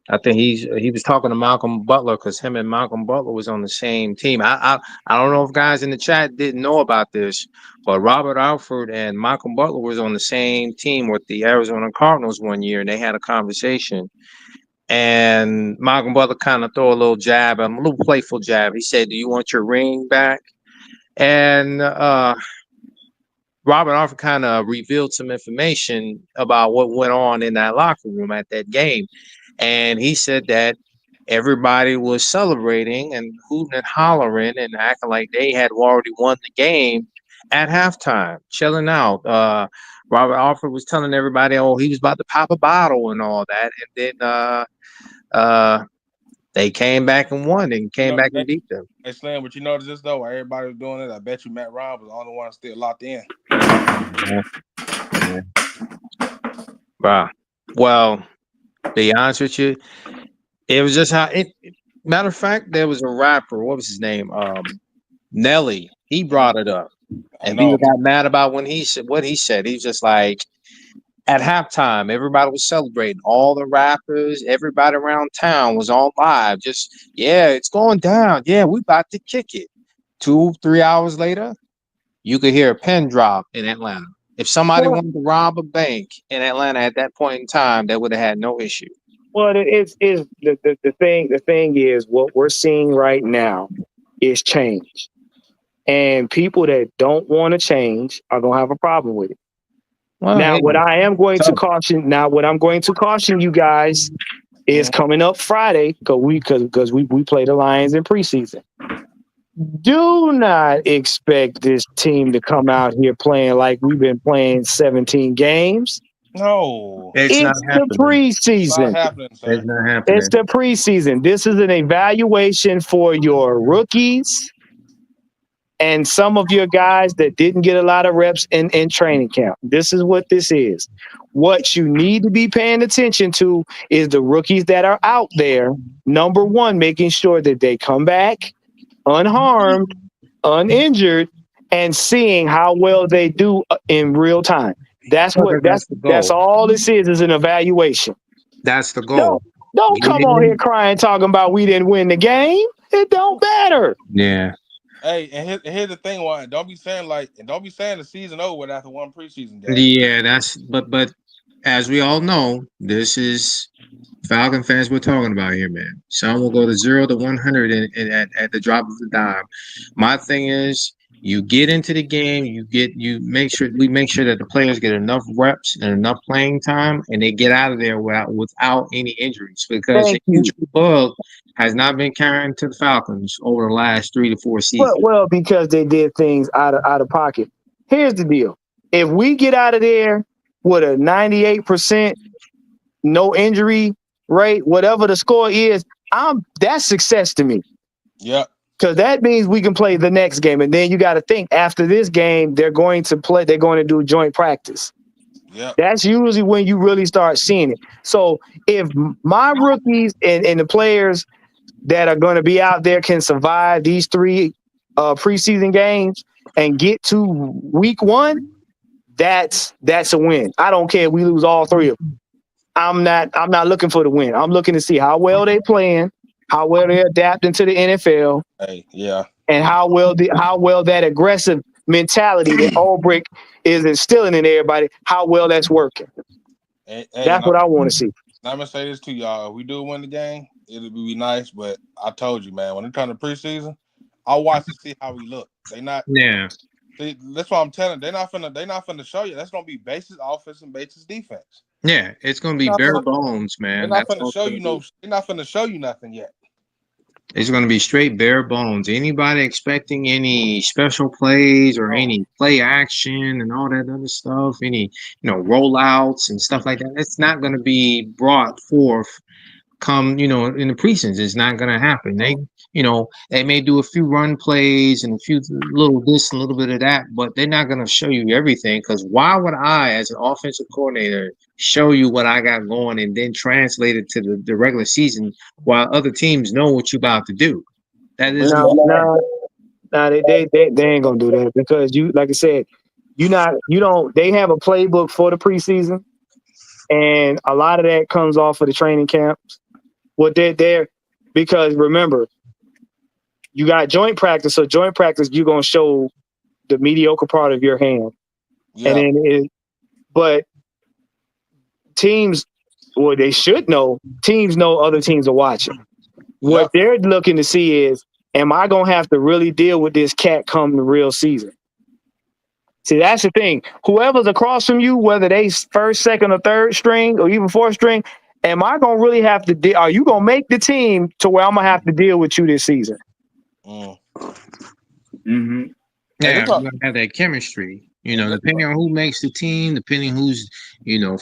I think he was talking to Malcolm Butler, because him and Malcolm Butler was on the same team. I don't know if guys in the chat didn't know about this, but Robert Alford and Malcolm Butler was on the same team with the Arizona Cardinals one year, and they had a conversation. And Malcolm Butler kind of threw a little jab, a little playful jab. He said, "Do you want your ring back?" And Robert Alford kind of revealed some information about what went on in that locker room at that game. And he said that everybody was celebrating and hooting and hollering and acting like they had already won the game at halftime, chilling out. Robert Alford was telling everybody, he was about to pop a bottle and all that. And then they came back and won and came back and beat them. Hey, Slim, but you notice this, though, while everybody was doing it, I bet you Matt Ryan was the only one still locked in. Yeah. Wow. Well, be honest with you, it was just how it. Matter of fact, there was a rapper. What was his name? Nelly. He brought it up, I and people know. got mad about when he said what he said. He's just like at halftime, everybody was celebrating. All the rappers, everybody around town was on live. Just yeah, it's going down. Yeah, we about to kick it. 2, 3 hours later, you could hear a pin drop in Atlanta. If somebody Well, wanted to rob a bank in Atlanta at that point in time, they would have had no issue. well, it's the thing is what we're seeing right now is change, and people that don't want to change are gonna have a problem with it. Well, Now, hey, what I am going to so caution, now what I'm going to caution you guys is Mm, coming up Friday because we play the Lions in preseason. Do not expect this team to come out here playing like we've been playing 17 games. no, it's not It's the happening. it's not preseason. happening, It's sir. not It's happening. the preseason. This is an evaluation for your rookies and some of your guys that didn't get a lot of reps in training camp. This is what this is. What you need to be paying attention to is the rookies that are out there. Number one, making sure that they come back unharmed, uninjured, and seeing how well they do in real time. That's Well, what that's the that's goal. all this is an evaluation. That's the Don't goal. don't Get come on here in. crying talking about we didn't win the game. It don't matter. Yeah. Hey, and here's the thing, why don't be saying and don't be saying the season over after one preseason game. Yeah, that's but as we all know, this is Falcon fans we're talking about here, man. Some will go to 0 to 100 at the drop of a dime. My thing is, you get into the game, you make sure that the players get enough reps and enough playing time, and they get out of there without any injuries. Because the Thank you. injury bug has not been carrying to the Falcons over the last 3 to 4 seasons. Well, because they did things out of pocket. Here's the deal: if we get out of there with a 98% no injury rate, whatever the score is, that's success to me. Yep. Because that means we can play the next game. And then you got to think after this game, they're going to do joint practice. Yep. That's usually when you really start seeing it. So if my rookies and the players that are going to be out there can survive these three preseason games and get to week one, that's a win. I don't care if we lose all three of them. I'm not looking for the win. I'm looking to see how well they playing, how well they're adapting to the NFL, Hey, yeah. and how well that aggressive mentality that Ulbrich is instilling in everybody, how well that's working. Hey, That's what I want to see. I'm gonna say this to y'all: if we do win the game, it'll be nice. But I told you, man, when it comes to preseason, I'll watch to see how we look. They not. Yeah. See, that's what I'm telling. They're not finna show you. That's gonna be basis offense and basis defense. Yeah, it's gonna be They're not bare finna, bones, they're man. not That's finna all it's show gonna you be. no. They're not finna show you nothing yet. It's going to be straight bare bones. Anybody expecting any special plays or Oh, any play action and all that other stuff, any rollouts and stuff like that, it's not going to be brought forth come in the preseason. It's not going to happen. oh. They may do a few run plays and a few little this and a little bit of that, but they're not going to show you everything. Because why would I, as an offensive coordinator, show you what I got going and then translate it to the regular season while other teams know what you're about to do? That But is No, not fair. no, no, they ain't gonna do that because like I said, you don't. They have a playbook for the preseason, and a lot of that comes off of the training camps. What they're there because remember, you got joint practice. So joint practice, you're gonna show the mediocre part of your hand, and yeah, then but teams, well, they should know. Teams know other teams are watching. What yep. they're looking to see is, am I gonna have to really deal with this cat come the real season? See, that's the thing. Whoever's across from you, whether they first, second, or third string, or even fourth string, am I gonna really have to? Are you gonna make the team to where I'm gonna have to deal with you this season? Mm. Mm-hmm. Hey, Yeah, this you all, gotta have that chemistry. hey, this Depending on who makes the team, depending who's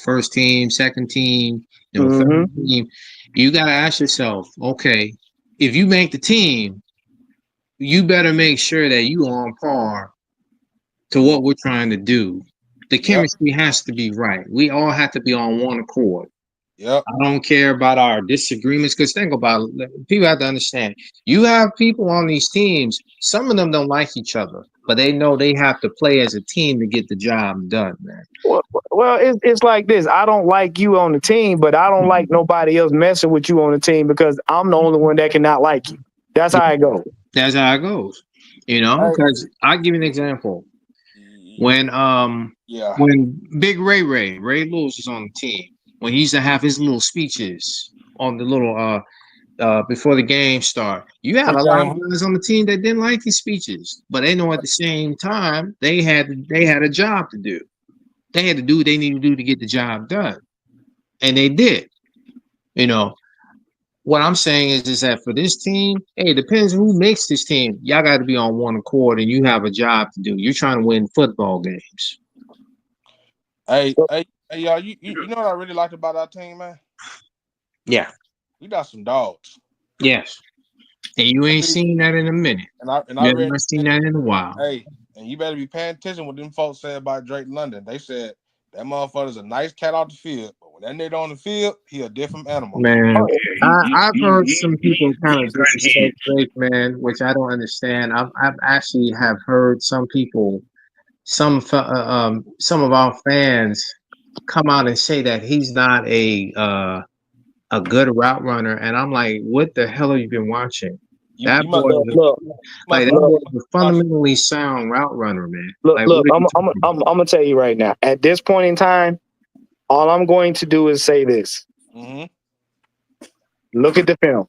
first team, second team, Mm-hmm. third team, you gotta ask yourself, okay, if you make the team, you better make sure that you are on par to what we're trying to do The chemistry has to be right. We all have to be on one accord. Yep. I don't care about our disagreements because think about it. People have to understand. You have people on these teams. Some of them don't like each other, but they know they have to play as a team to get the job done, man. Well, it's like this. I don't like you on the team, but I don't like nobody else messing with you on the team because I'm the only one that cannot like you. That's how it goes. That's how it goes. You know, because I'll give you an example. When Big Ray Lewis is on the team, when he used to have his little speeches on the little before the game start, you had a lot of guys on the team that didn't like his speeches, but they know at the same time they had a job to do. They had to do what they needed to do to get the job done, and they did. You know, what I'm saying is that for this team, hey, it depends who makes this team. Y'all got to be on one accord, and you have a job to do. You're trying to win football games. Hey, y'all, you know what I really liked about our team, man? Yeah. We got some dogs. Yes. And you ain't seen that in a minute. And I haven't seen that in a while. Hey, and you better be paying attention what them folks said about Drake London. They said that motherfucker's a nice cat off the field, but when that nigga on the field, he a different animal. Man, I've heard some people kind of disrespect Drake, man, which I don't understand. I've actually have heard some people, some of our fans come out and say that he's not a good route runner, and I'm like, what the hell have you been watching? That boy was a fundamentally sound route runner, man. Look, I'm gonna tell you right now. At this point in time, all I'm going to do is say this. Mm-hmm. Look at the film.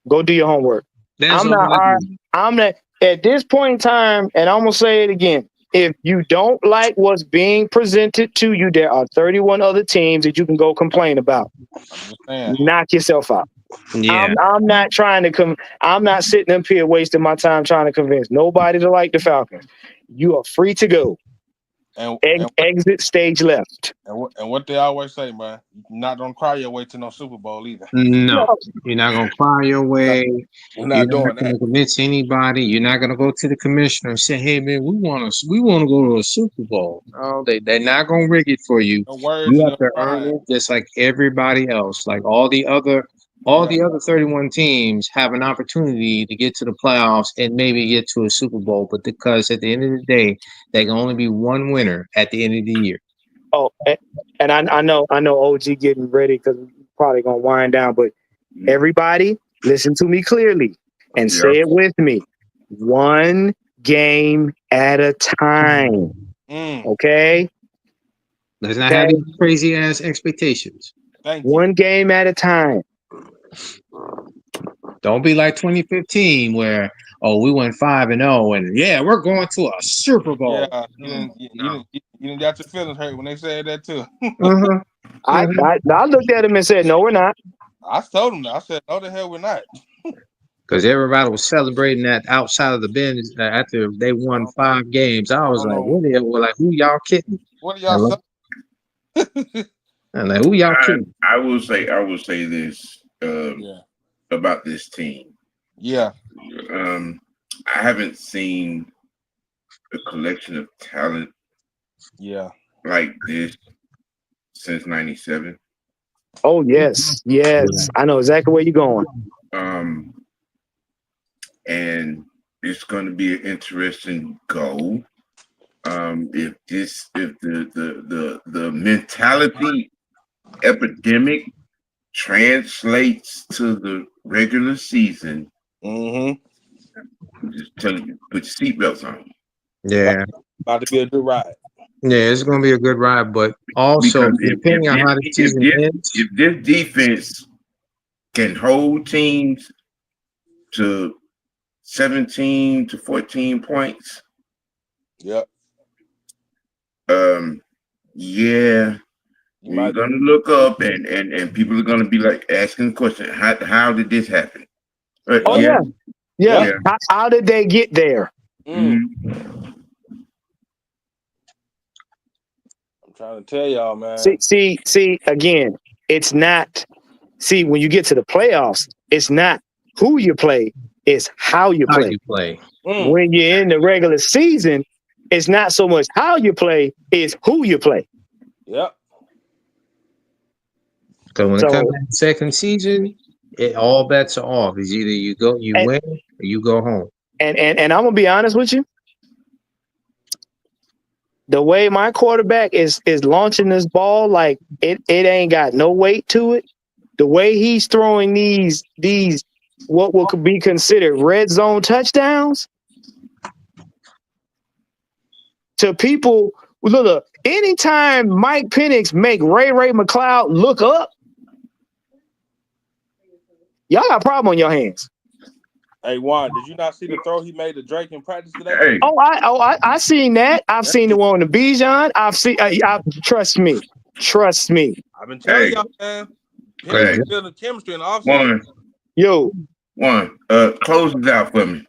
Go do your homework. I'm not at this point in time, and I'm gonna say it again. If you don't like what's being presented to you, there are 31 other teams that you can go complain about. Knock yourself out. Yeah. I'm not trying to I'm not sitting up here wasting my time trying to convince nobody to like the Falcons. You are free to go. And exit stage left. And what they always say, man, you're not gonna cry your way to no Super Bowl either. No, you're not gonna cry your way. We're not doing that. Gonna convince anybody. You're not gonna go to the commissioner and say, "Hey, man, we want to go to a Super Bowl." No, they're not gonna rig it for you. You have to earn it just like everybody else. Like all the other 31 teams have an opportunity to get to the playoffs and maybe get to a Super Bowl, but because at the end of the day, there can only be one winner at the end of the year. Oh, and I know OG getting ready because we're probably gonna wind down, but everybody listen to me clearly and say it with me. One game at a time. Okay? Let's not have these crazy ass expectations. One game at a time. Don't be like 2015 where we went 5-0 and we're going to a Super Bowl. Yeah, you didn't got your feelings hurt when they said that too. I looked at him and said, "No, we're not." I told him that. I said, "No, the hell we're not." Because everybody was celebrating that outside of the bench after they won 5 games. I was like, "What the hell? Who y'all kidding? What are y'all?" I'm like, who y'all kidding?" I will say this about this team. Yeah. I haven't seen a collection of talent like this since '97. Oh yes. I know exactly where you're going. And it's going to be an interesting goal. If the mentality epidemic translates to the regular season, just tell you, put your seatbelts on. Yeah, about to be a good ride. Yeah, it's going to be a good ride, but also depending on how the season ends, if this defense can hold teams to 17 to 14 points, you're gonna look up and people are gonna be like asking the question, how did this happen? How did they get there? I'm trying to tell y'all, man. See again, it's not. See, when you get to the playoffs, it's not who you play, it's how you play. How you play. When you're in the regular season, It's not so much how you play, it's who you play. Yep. So when it comes So to the second season, all bets are off. It's either you and win or you go home. and I'm gonna be honest with you. The way my quarterback is launching this ball, like it ain't got no weight to it. The way he's throwing these what will be considered red zone touchdowns to people. Look, anytime Mike Penix make Ray McLeod look up, y'all got a problem on your hands. Hey Juan, did you not see the throw he made to Drake in practice today? Hey, I seen that. I've seen the one on the Bijan. I've seen. Trust me. I've been telling Hey. y'all, man. Hey. Penix is building chemistry in the offseason. Yo, Close this out for me.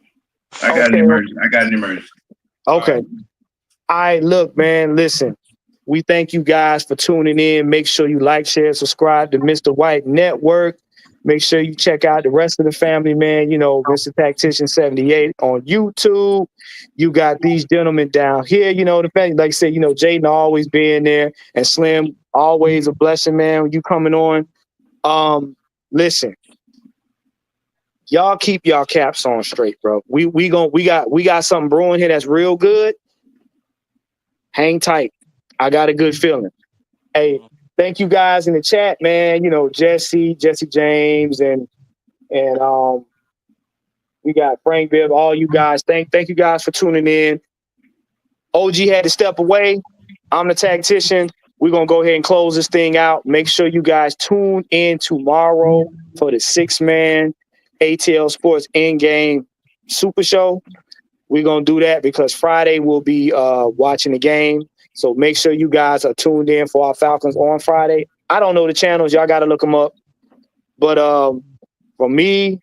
I got an emergency. Okay. All right, look, man, listen. We thank you guys for tuning in. Make sure you like, share, subscribe to Mr. White Network. Make sure you check out the rest of the family, man. You know, Mr. Tactician 78 on YouTube. You got these gentlemen down here. You know, the fact, like I said, you know, Jaden always being there, and Slim, always a blessing, man, when you coming on. Listen, y'all keep y'all caps on straight, bro. We got something brewing here that's real good. Hang tight. I got a good feeling. Hey, thank you guys in the chat, man. You know, Jesse James, and we got Frank Bibb, all you guys. Thank you guys for tuning in. OG had to step away. I'm the tactician. We're gonna go ahead and close this thing out. Make sure you guys tune in tomorrow for the 6-man ATL Sports in-game super show. We're going to do that because Friday we'll be watching the game. So make sure you guys are tuned in for our Falcons on Friday. I don't know the channels. Y'all got to look them up. But for me,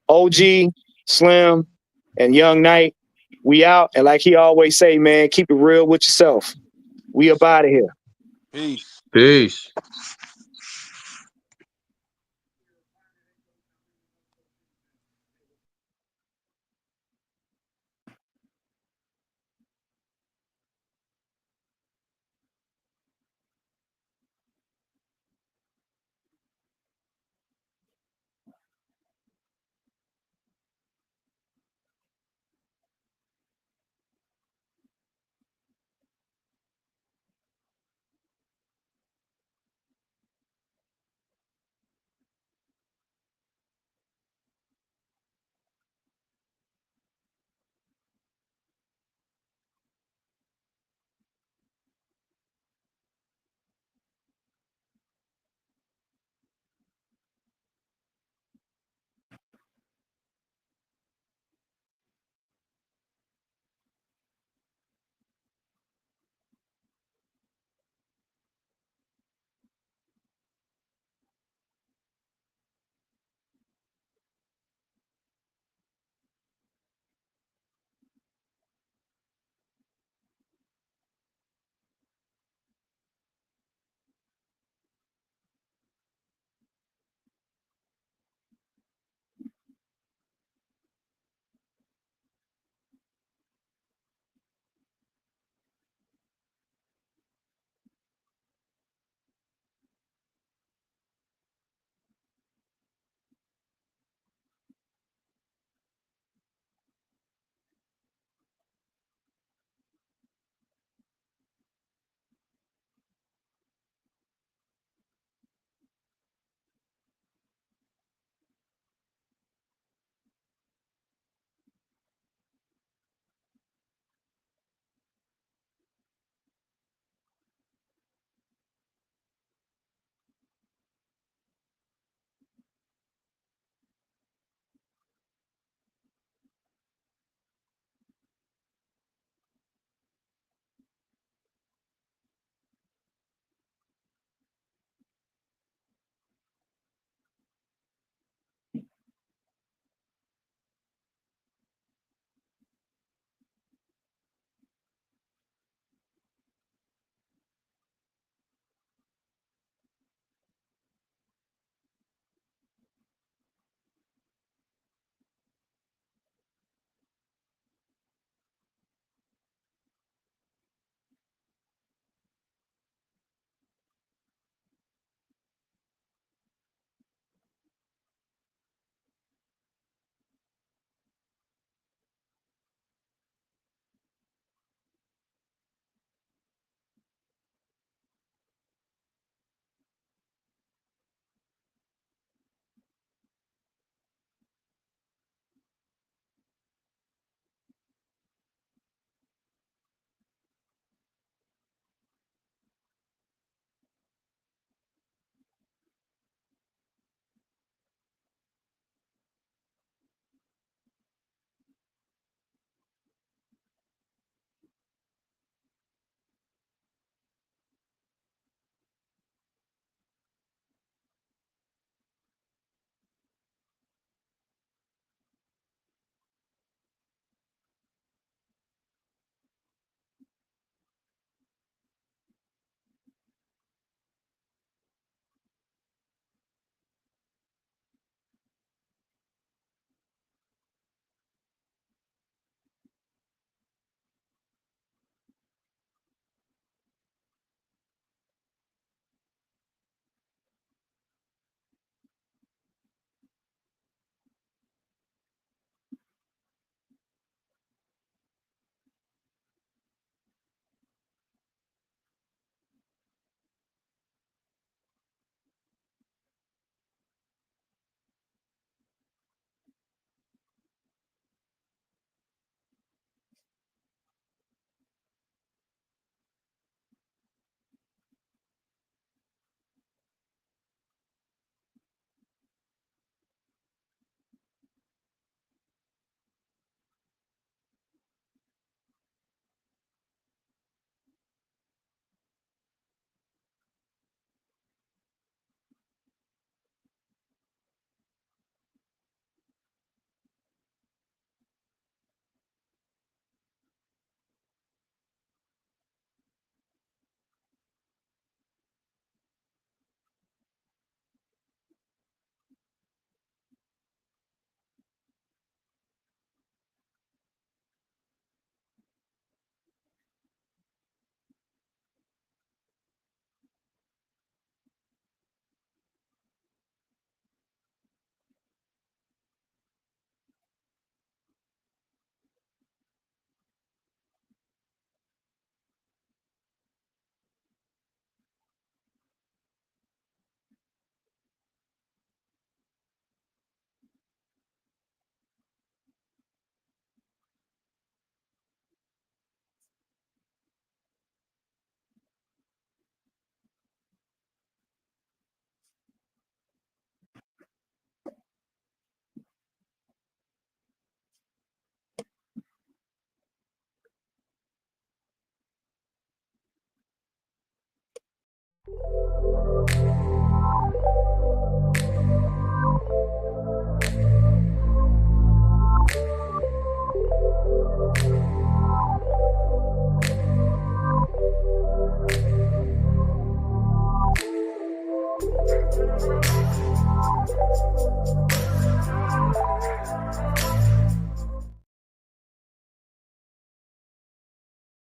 OG, Slim, and Young Knight, we out. And like he always say, man, keep it real with yourself. We up out of here. Peace. Peace.